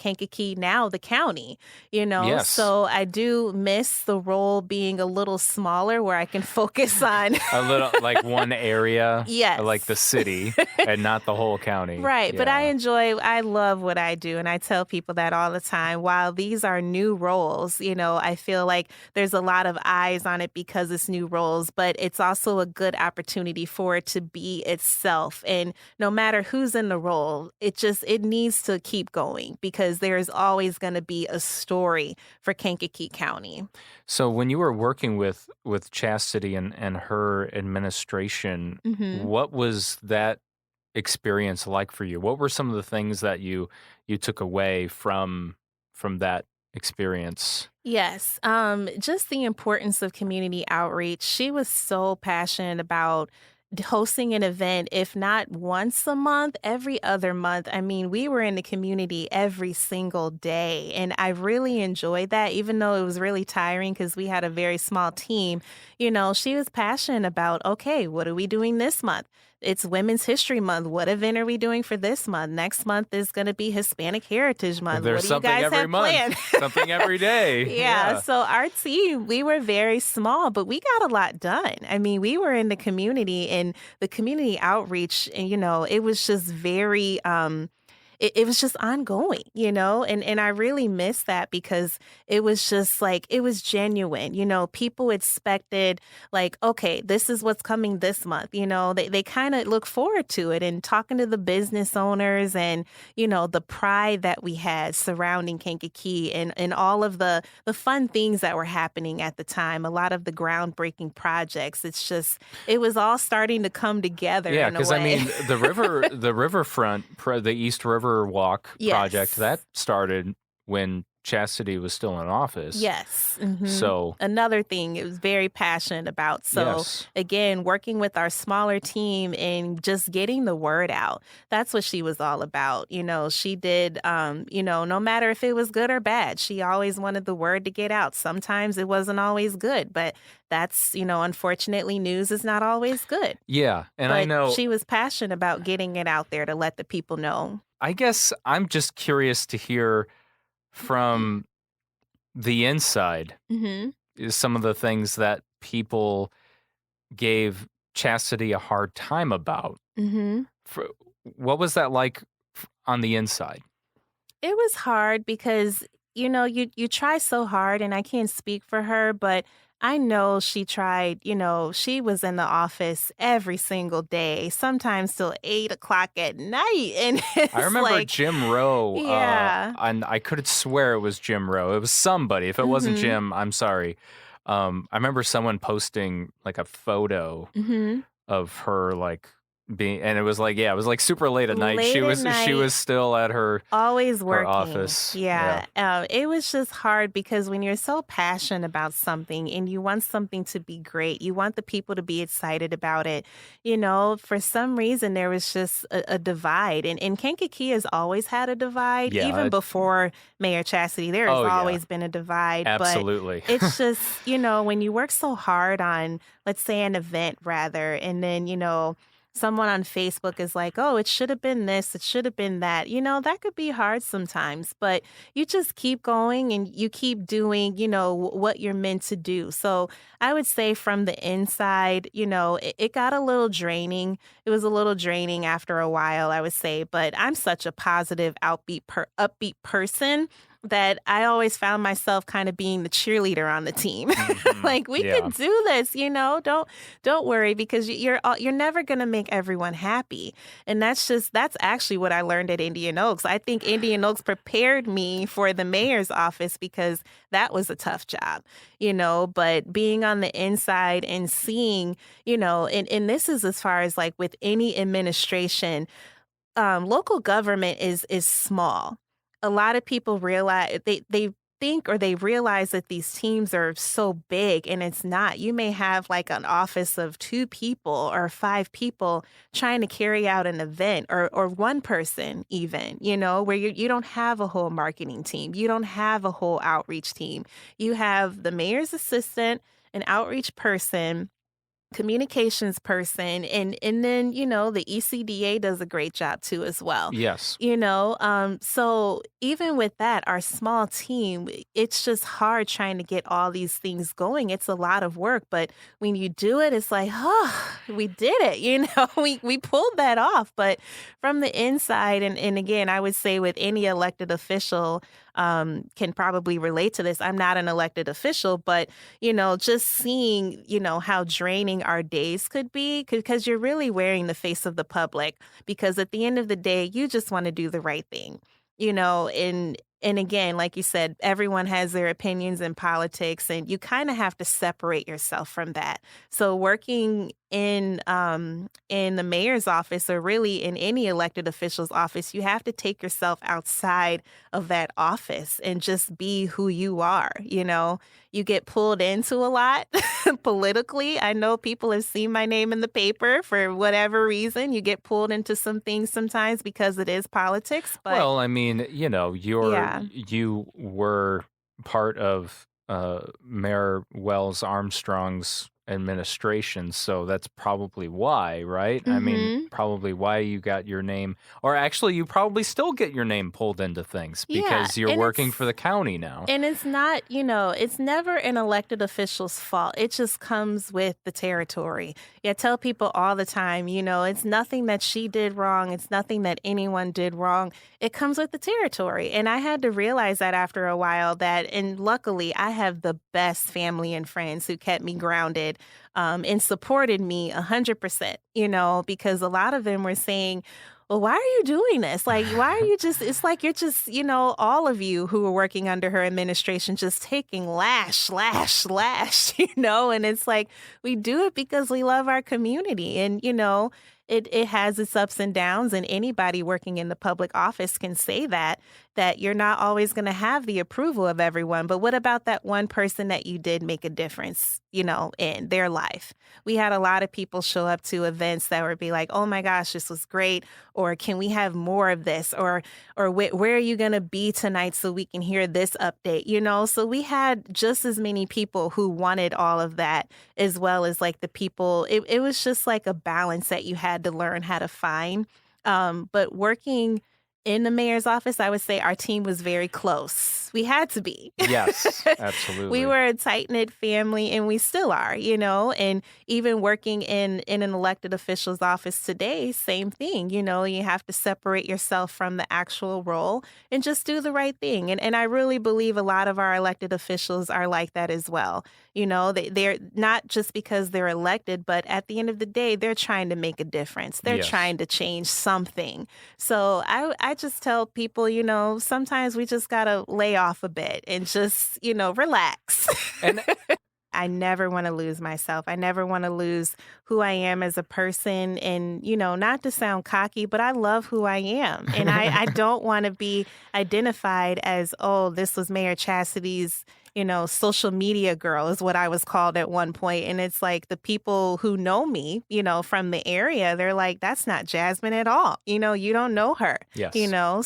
now the county, you know. Yes. So I do miss the role being a little smaller where I can focus on a little like one area, yes, like the city and not the whole county. Right. But I love what I do. And I tell people that all the time. While these are new roles, you know, I feel like there's a lot of eyes on it because it's new roles, but it's also a good opportunity for it to be itself. And no matter who's in the role, it needs to keep going because there's always going to be a story for Kankakee County. So when you were working with Chasity and her administration, what was that experience like for you? What were some of the things that you took away from that experience? Yes, just the importance of community outreach. She was so passionate about hosting an event, if not once a month, every other month. I mean, we were in the community every single day, and I really enjoyed that, even though it was really tiring because we had a very small team. She was passionate about, okay, what are we doing this month? It's Women's History Month. What event are we doing for this month? Next month is going to be Hispanic Heritage Month. There's what do you something guys every have month, planned? something every day. Yeah, so our team, we were very small, but we got a lot done. I mean, we were in the community and the community outreach, and it was just very it was just ongoing, and I really miss that because it was just like, it was genuine. People expected, like, okay, this is what's coming this month. They kind of look forward to it, and talking to the business owners and, the pride that we had surrounding Kankakee and all of the fun things that were happening at the time, a lot of the groundbreaking projects. It was all starting to come together. Yeah, because I mean, the riverfront, the East River Walk project, that started when Chasity was still in office. Yes. So another thing it was very passionate about. So again, working with our smaller team and just getting the word out. That's what she was all about. She did, no matter if it was good or bad, she always wanted the word to get out. Sometimes it wasn't always good, but that's, unfortunately, news is not always good. Yeah. And but I know she was passionate about getting it out there to let the people know. I guess I'm just curious to hear from the inside is some of the things that people gave Chasity a hard time about. What was that like on the inside? It was hard because, you try so hard, and I can't speak for her, but I know she tried, she was in the office every single day, sometimes till 8:00 at night. And I remember Jim Rowe. Yeah. And I could swear it was Jim Rowe. It was somebody. If it wasn't Jim, I'm sorry. I remember someone posting like a photo of her being, and it was like, it was like super late at night. She was still at her always working. Her office. Yeah. It was just hard because when you're so passionate about something and you want something to be great, you want the people to be excited about it. For some reason there was just a divide, and Kankakee has always had a divide. Even before Mayor Chasity, there has always been a divide. Absolutely. But it's just, when you work so hard on, let's say, an event rather, and then, someone on Facebook is like, oh, it should have been this, it should have been that. That could be hard sometimes, but you just keep going and you keep doing, what you're meant to do. So I would say from the inside, it got a little draining. It was a little draining after a while, I would say, but I'm such a positive, upbeat person that I always found myself kind of being the cheerleader on the team. Like, we can do this, don't worry, because you're never going to make everyone happy. And that's actually what I learned at Indian Oaks. I think Indian Oaks prepared me for the mayor's office because that was a tough job, but being on the inside and seeing, and this is as far as like with any administration, local government is small. A lot of people realize they think or they realize that these teams are so big, and it's not. You may have like an office of 2 people or 5 people trying to carry out an event, or one person even, where you don't have a whole marketing team. You don't have a whole outreach team. You have the mayor's assistant, an outreach person, communications person, and then the ECDA does a great job too as well. Yes. So even with that, our small team, it's just hard trying to get all these things going. It's a lot of work, but when you do it, it's like, oh, we did it. We pulled that off. But from the inside, and again, I would say with any elected official, can probably relate to this. I'm not an elected official, but, just seeing, how draining our days could be, because you're really wearing the face of the public, because at the end of the day, you just want to do the right thing, and again, like you said, everyone has their opinions in politics, and you kind of have to separate yourself from that. So working in the mayor's office, or really in any elected official's office, you have to take yourself outside of that office and just be who you are. You get pulled into a lot politically. I know people have seen my name in the paper for whatever reason. You get pulled into some things sometimes because it is politics. But Well, I mean, yeah. you were part of Mayor Wells-Armstrong's administration, so that's probably why, right? I mean, hmm probably why you got your name, or actually, you probably still get your name pulled into things Yeah. because you're working for the county now. And it's not, it's never an elected official's fault. It just comes with the territory. I tell people all the time, it's nothing that she did wrong. It's nothing that anyone did wrong. It comes with the territory. And I had to realize that after a while and luckily I have the best family and friends who kept me grounded and supported me 100%, because a lot of them were saying, well, why are you doing this? Like, why are you it's like you're just, all of you who were working under her administration just taking lash, and it's like we do it because we love our community. And, it has its ups and downs, and anybody working in the public office can say that you're not always going to have the approval of everyone. But what about that one person that you did make a difference, in their life? We had a lot of people show up to events that would be like, oh my gosh, this was great. Or can we have more of this? Or where are you going to be tonight so we can hear this update? So we had just as many people who wanted all of that, as well as like the people. It was just like a balance that you had to learn how to find. But working in the mayor's office, I would say our team was very close. We had to be. Yes, absolutely. We were a tight-knit family, and we still are, and even working in an elected official's office today, same thing. You have to separate yourself from the actual role and just do the right thing. And I really believe a lot of our elected officials are like that as well. They're not just because they're elected, but at the end of the day, they're trying to make a difference. They're Yes. trying to change something. So I just tell people, sometimes we just got to lay off a bit and just, relax. And I never want to lose myself. I never want to lose who I am as a person. And, not to sound cocky, but I love who I am. And I don't want to be identified as, oh, this was Mayor Chastity's, social media girl is what I was called at one point. And it's like the people who know me, from the area, they're like, that's not Jasmine at all. You don't know her. Yes.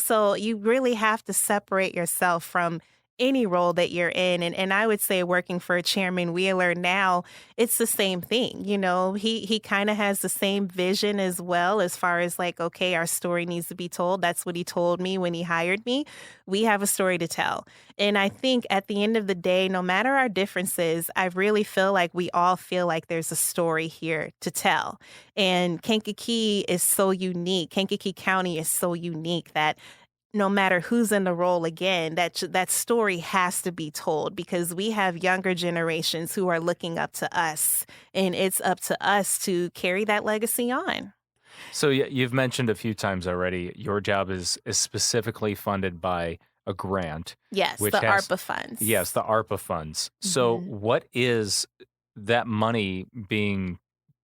So you really have to separate yourself from any role that you're in. And I would say working for Chairman Wheeler now, it's the same thing. He kind of has the same vision as well, as far as like, okay, our story needs to be told. That's what he told me when he hired me. We have a story to tell. And I think at the end of the day, no matter our differences, I really feel like we all feel like there's a story here to tell. And Kankakee is so unique. Kankakee County is so unique that no matter who's in the role again, that story has to be told, because we have younger generations who are looking up to us, and it's up to us to carry that legacy on. So you've mentioned a few times already, your job is specifically funded by a grant. Yes, which the has- ARPA funds. Yes, the ARPA funds. So Mhm. what is that money being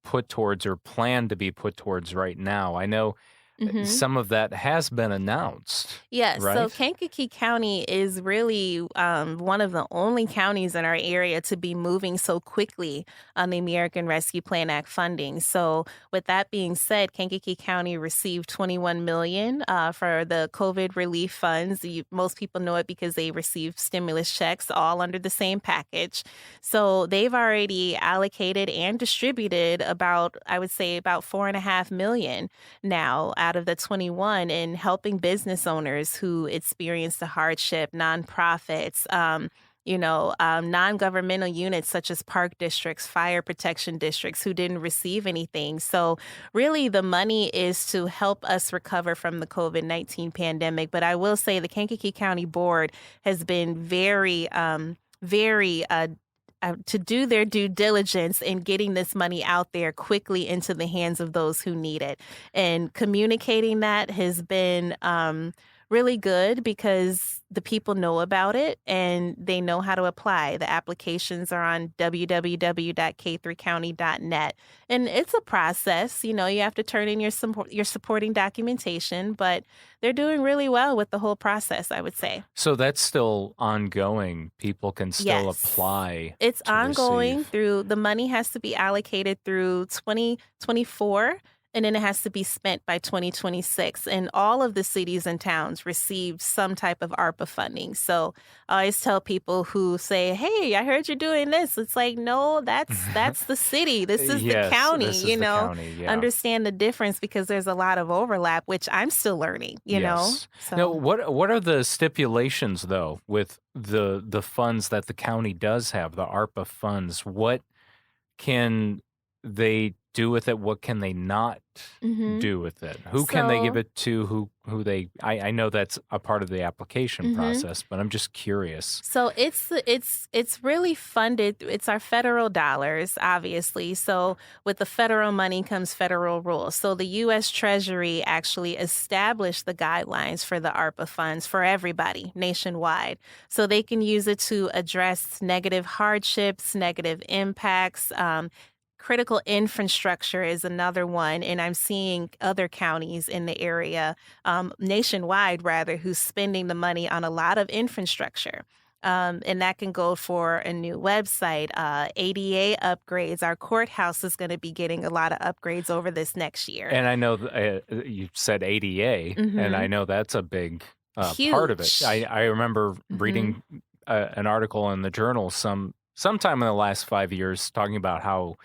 put towards or planned to be put towards right now? I know Mhm. some of that has been announced. Yes, right? so Kankakee County is really one of the only counties in our area to be moving so quickly on the American Rescue Plan Act funding. So with that being said, Kankakee County received $21 million for the COVID relief funds. Most people know it because they received stimulus checks all under the same package. So they've already allocated and distributed about $4.5 million now out of the 21, in helping business owners who experienced the hardship, nonprofits, non-governmental units such as park districts, fire protection districts who didn't receive anything. So really the money is to help us recover from the COVID-19 pandemic. But I will say the Kankakee County Board has been very to do their due diligence in getting this money out there quickly into the hands of those who need it. And communicating that has been really good because the people know about it and they know how to apply. The applications are on www.k3county.net. And it's a process. You have to turn in your supporting documentation, but they're doing really well with the whole process, I would say. So that's still ongoing. People can still apply. It's to ongoing receive. the money has to be allocated through 2024. And then it has to be spent by 2026. And all of the cities and towns receive some type of ARPA funding. So I always tell people who say, hey, I heard you're doing this. It's like, no, that's the city. This is the county, this is the county, yeah. Understand the difference because there's a lot of overlap, which I'm still learning, know. So. Now, what are the stipulations, though, with the funds that the county does have, the ARPA funds? What can they do with it? What can they not do with it? Who can they give it to? Who they? I know that's a part of the application process, but I'm just curious. So it's really funded. It's our federal dollars, obviously. So with the federal money comes federal rules. So the U.S. Treasury actually established the guidelines for the ARPA funds for everybody nationwide, so they can use it to address negative hardships, negative impacts. Critical infrastructure is another one, and I'm seeing other counties in the area, nationwide rather, who's spending the money on a lot of infrastructure. And that can go for a new website, ADA upgrades. Our courthouse is going to be getting a lot of upgrades over this next year. And I know you said ADA, and I know that's a big part of it. I remember reading an article in the journal sometime in the last 5 years talking about how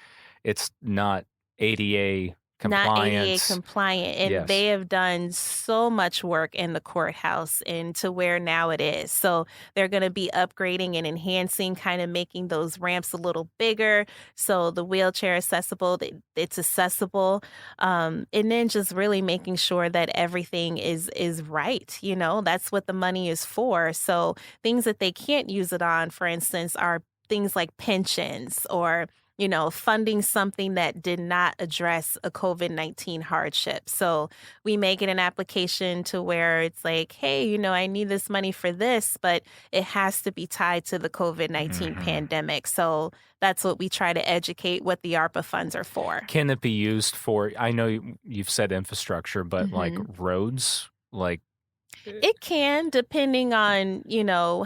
it's not ADA compliant. Not ADA compliant. And they have done so much work in the courthouse and to where now it is. So they're going to be upgrading and enhancing, kind of making those ramps a little bigger. So the wheelchair accessible, it's accessible. And then just really making sure that everything is right. That's what the money is for. So things that they can't use it on, for instance, are things like pensions or funding something that did not address a COVID-19 hardship. So we make it an application to where it's like, hey, I need this money for this, but it has to be tied to the COVID-19 pandemic. So that's what we try to educate what the ARPA funds are for. Can it be used for, I know you've said infrastructure, but like roads, like it can, depending on,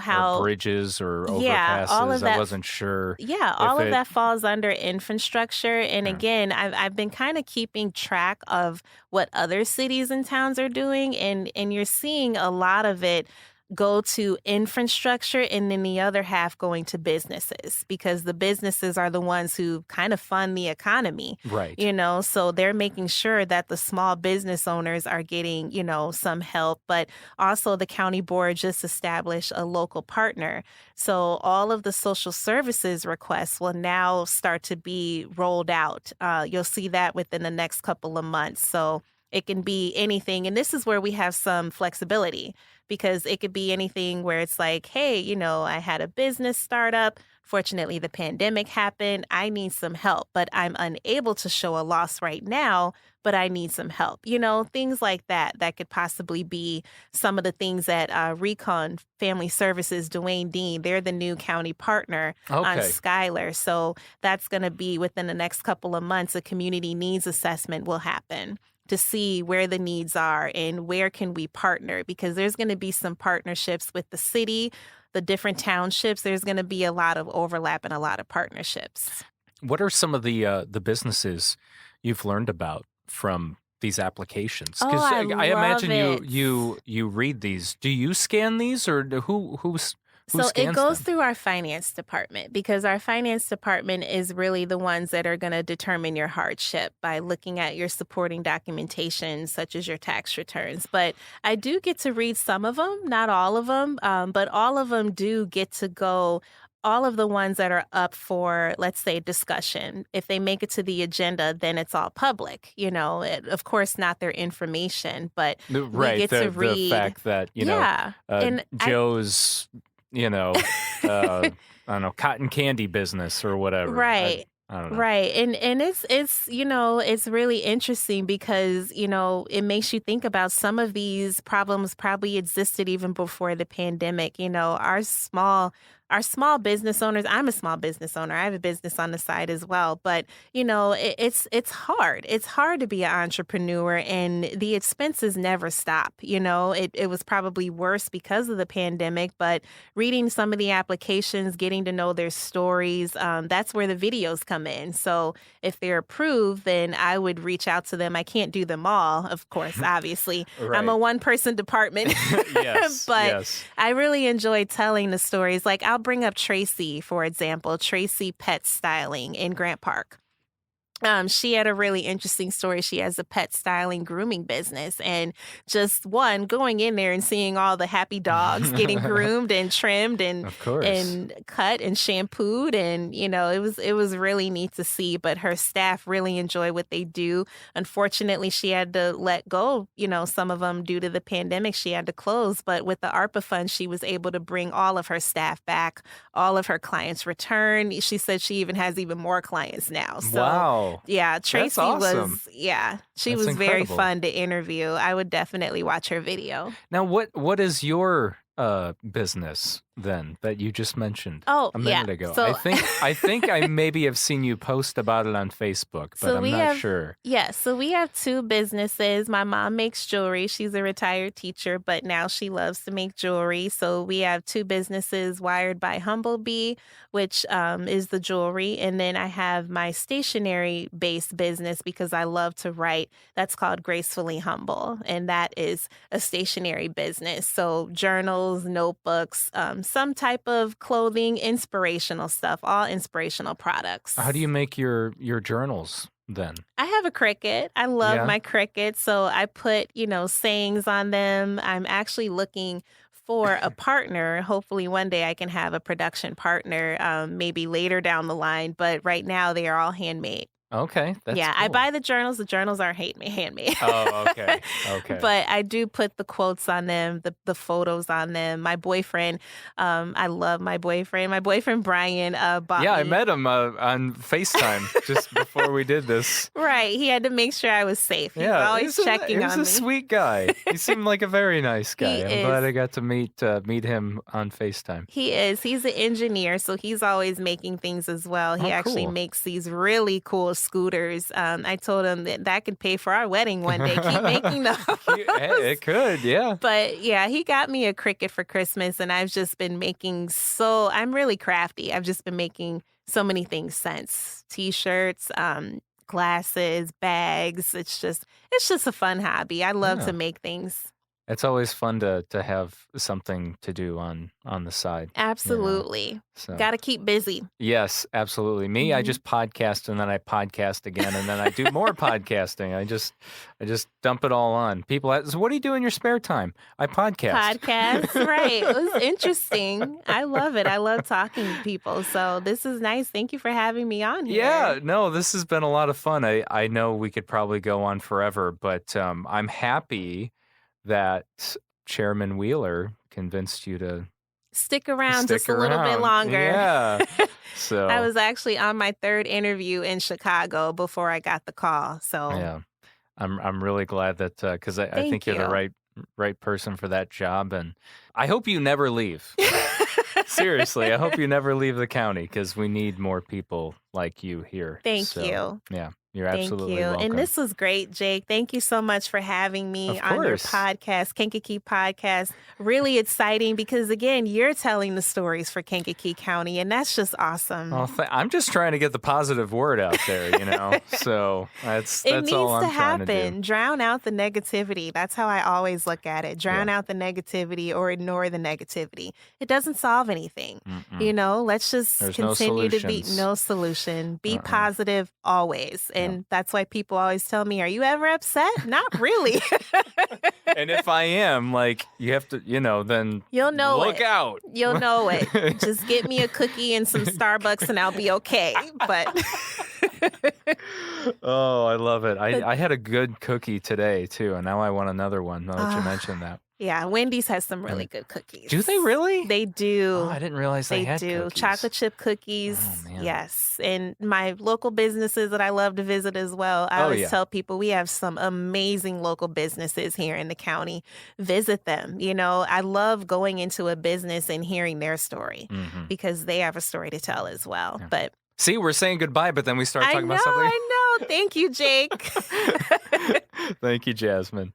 how... Or bridges or overpasses. Yeah, all of that, I wasn't sure. Yeah, all of that falls under infrastructure. And again, I've been kind of keeping track of what other cities and towns are doing. And you're seeing a lot of it go to infrastructure and then the other half going to businesses because the businesses are the ones who kind of fund the economy. Right. So they're making sure that the small business owners are getting, some help. But also the county board just established a local partner. So all of the social services requests will now start to be rolled out. You'll see that within the next couple of months. So it can be anything. And this is where we have some flexibility because it could be anything where it's like, hey, I had a business startup. Fortunately, the pandemic happened. I need some help, but I'm unable to show a loss right now, but I need some help. Things like that could possibly be some of the things that Recon Family Services, Dwayne Dean, they're the new county partner on Schuyler. So that's going to be within the next couple of months, a community needs assessment will happen to see where the needs are and where can we partner, because there's going to be some partnerships with the city, the different townships. There's going to be a lot of overlap and a lot of partnerships. What are some of the businesses you've learned about from these applications? Because I imagine you read these. Do you scan these or who's So it goes through our finance department because our finance department is really the ones that are going to determine your hardship by looking at your supporting documentation, such as your tax returns. But I do get to read some of them, not all of them, but all of them do get to go. All of the ones that are up for, let's say, discussion, if they make it to the agenda, then it's all public. Of course, not their information, but we get to read the fact that Joe's. I don't know, cotton candy business or whatever. Right. I don't know. Right. And it's it's really interesting because, it makes you think about some of these problems probably existed even before the pandemic. Our small business owners, I'm a small business owner. I have a business on the side as well. But, it's hard. It's hard to be an entrepreneur and the expenses never stop. It was probably worse because of the pandemic, but reading some of the applications, getting to know their stories, that's where the videos come in. So if they're approved, then I would reach out to them. I can't do them all, of course, obviously. I'm a one-person department. Yes, but yes. I really enjoy telling the stories. Like I'll bring up Tracy, for example, Tracy Pet Styling in Grant Park. She had a really interesting story. She has a pet styling grooming business, and just going in there and seeing all the happy dogs getting groomed and trimmed and Of course. and cut and shampooed, and it was really neat to see. But her staff really enjoy what they do. Unfortunately, she had to let go. Some of them due to the pandemic, she had to close. But with the ARPA funds, she was able to bring all of her staff back. All of her clients return. She said she even has even more clients now. So, wow. yeah, Tracy awesome. she That's was very incredible. fun to interview. I would definitely watch her video. Now, what is your business then that you just mentioned Oh, a minute ago? So, I think I maybe have seen you post about it on Facebook, but I'm not sure. Yeah, so we have two businesses. My mom makes jewelry. She's a retired teacher, but now she loves to make jewelry. So we have two businesses, Wired by Humblebee, which is the jewelry. And then I have my stationery-based business because I love to write. That's called Gracefully Humble, and that is a stationery business. So journals, notebooks, some type of clothing, inspirational stuff, all inspirational products. How do you make your journals then? I have a Cricut. I love Yeah. my Cricut. So I put, sayings on them. I'm actually looking for a partner. Hopefully one day I can have a production partner, maybe later down the line. But right now they are all handmade. Okay, that's I cool. buy the journals. The journals are handmade. Oh, okay, okay. But I do put the quotes on them, the photos on them. My boyfriend, I love my boyfriend. My boyfriend, Brian, bought Yeah, me. I met him on FaceTime just before we did this. Right. He had to make sure I was safe. He's always checking on me. He's a sweet guy. He seemed like a very nice guy. He I'm glad is. I got to meet him on FaceTime. He is. He's an engineer, so he's always making things as well. He Oh, actually cool. makes these really cool scooters. I told him that could pay for our wedding one day. Keep making those. Hey, it could, yeah. But yeah, he got me a Cricut for Christmas, and I've just been making I'm really crafty. I've just been making so many things since. T-shirts, glasses, bags. It's just a fun hobby. I love Yeah. to make things. It's always fun to have something to do on the side. Absolutely. So. Got to keep busy. Yes, absolutely. Me, I Mhm. just podcast and then I podcast again and then I do more podcasting. I just dump it all on. People ask, so what do you do in your spare time? I podcast. Podcast, right. It was interesting. I love it. I love talking to people. So this is nice. Thank you for having me on here. Yeah, no, this has been a lot of fun. I know we could probably go on forever, but I'm happy that Chairman Wheeler convinced you to Stick around stick just a little bit around. longer. Yeah. So I was actually on my third interview in Chicago before I got the call. So yeah, I'm really glad that because I Thank think you're the you. right person for that job, and I hope you never leave. Seriously, I hope you never leave the county because we need more people like you here. Thank So, you. Yeah, you're Thank absolutely you. welcome. And this was great, Jake. Thank you so much for having me Of on your course. podcast, Kankakee Podcast. Really exciting because, again, you're telling the stories for Kankakee County, and that's just awesome. Well, I'm just trying to get the positive word out there, So that's It needs all I'm to trying to do. happen. Drown out the negativity. That's how I always look at it. Drown out the negativity or ignore the negativity. It doesn't solve anything. Mm-mm. Let's just There's no continue to be solutions. no solution. Be Uh-uh. positive always. And that's why people always tell me, are you ever upset? Not really. And if I am, you have to, then You'll know look it. out. You'll know it. Just get me a cookie and some Starbucks and I'll be okay. But Oh, I love it. I had a good cookie today too, and now I want another one. Now that you mentioned that. Yeah, Wendy's has some really good cookies. Do they really? They do. Oh, I didn't realize they had do. cookies. Chocolate chip cookies. Oh, man. Yes. And my local businesses that I love to visit as well. I always tell people we have some amazing local businesses here in the county. Visit them. You know, I love going into a business and hearing their story because they have a story to tell as well. Yeah. But see, we're saying goodbye, but then we start talking about something. I know. Thank you, Jake. Thank you, Jasmine.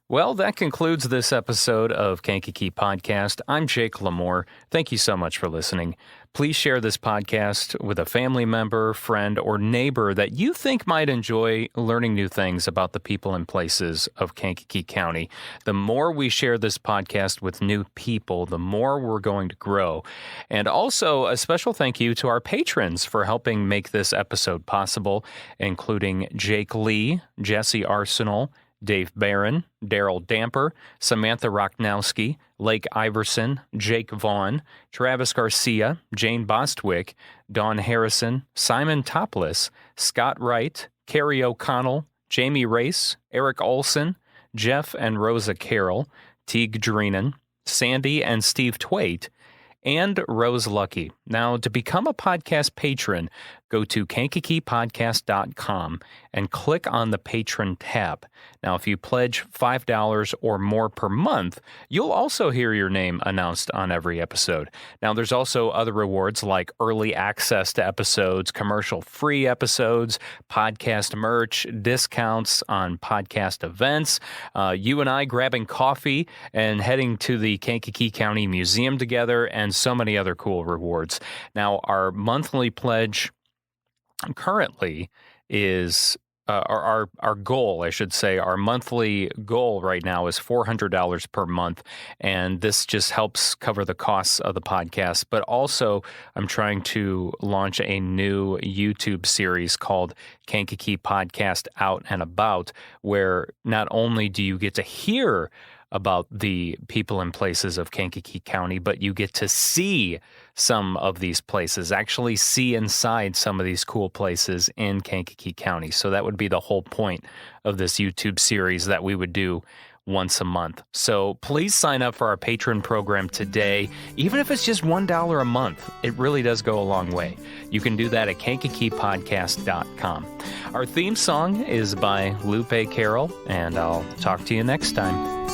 Well, that concludes this episode of Kankakee Podcast. I'm Jake Lamore. Thank you so much for listening. Please share this podcast with a family member, friend, or neighbor that you think might enjoy learning new things about the people and places of Kankakee County. The more we share this podcast with new people, the more we're going to grow. And also, a special thank you to our patrons for helping make this episode possible, including Jake Lee, Jesse Arsenal, Dave Barron, Daryl Damper, Samantha Rocknowski, Lake Iverson, Jake Vaughn, Travis Garcia, Jane Bostwick, Dawn Harrison, Simon Topless, Scott Wright, Carrie O'Connell, Jamie Race, Eric Olson, Jeff and Rosa Carroll, Teague Dreenan, Sandy and Steve Twait, and Rose Lucky. Now, to become a podcast patron, go to KankakeePodcast.com and click on the Patron tab. Now, if you pledge $5 or more per month, you'll also hear your name announced on every episode. Now, there's also other rewards like early access to episodes, commercial-free episodes, podcast merch, discounts on podcast events, you and I grabbing coffee and heading to the Kankakee County Museum together, and so many other cool rewards. Now, our monthly pledge currently is our goal, I should say, our monthly goal right now is $400 per month, and this just helps cover the costs of the podcast. But also, I'm trying to launch a new YouTube series called Kankakee Podcast Out and About, where not only do you get to hear about the people and places of Kankakee County, but you get to see some of these places, actually see inside some of these cool places in Kankakee County. So that would be the whole point of this YouTube series that we would do once a month. So please sign up for our Patreon program today. Even if it's just $1 a month, it really does go a long way. You can do that at KankakeePodcast.com. Our theme song is by Lupe Carroll, and I'll talk to you next time.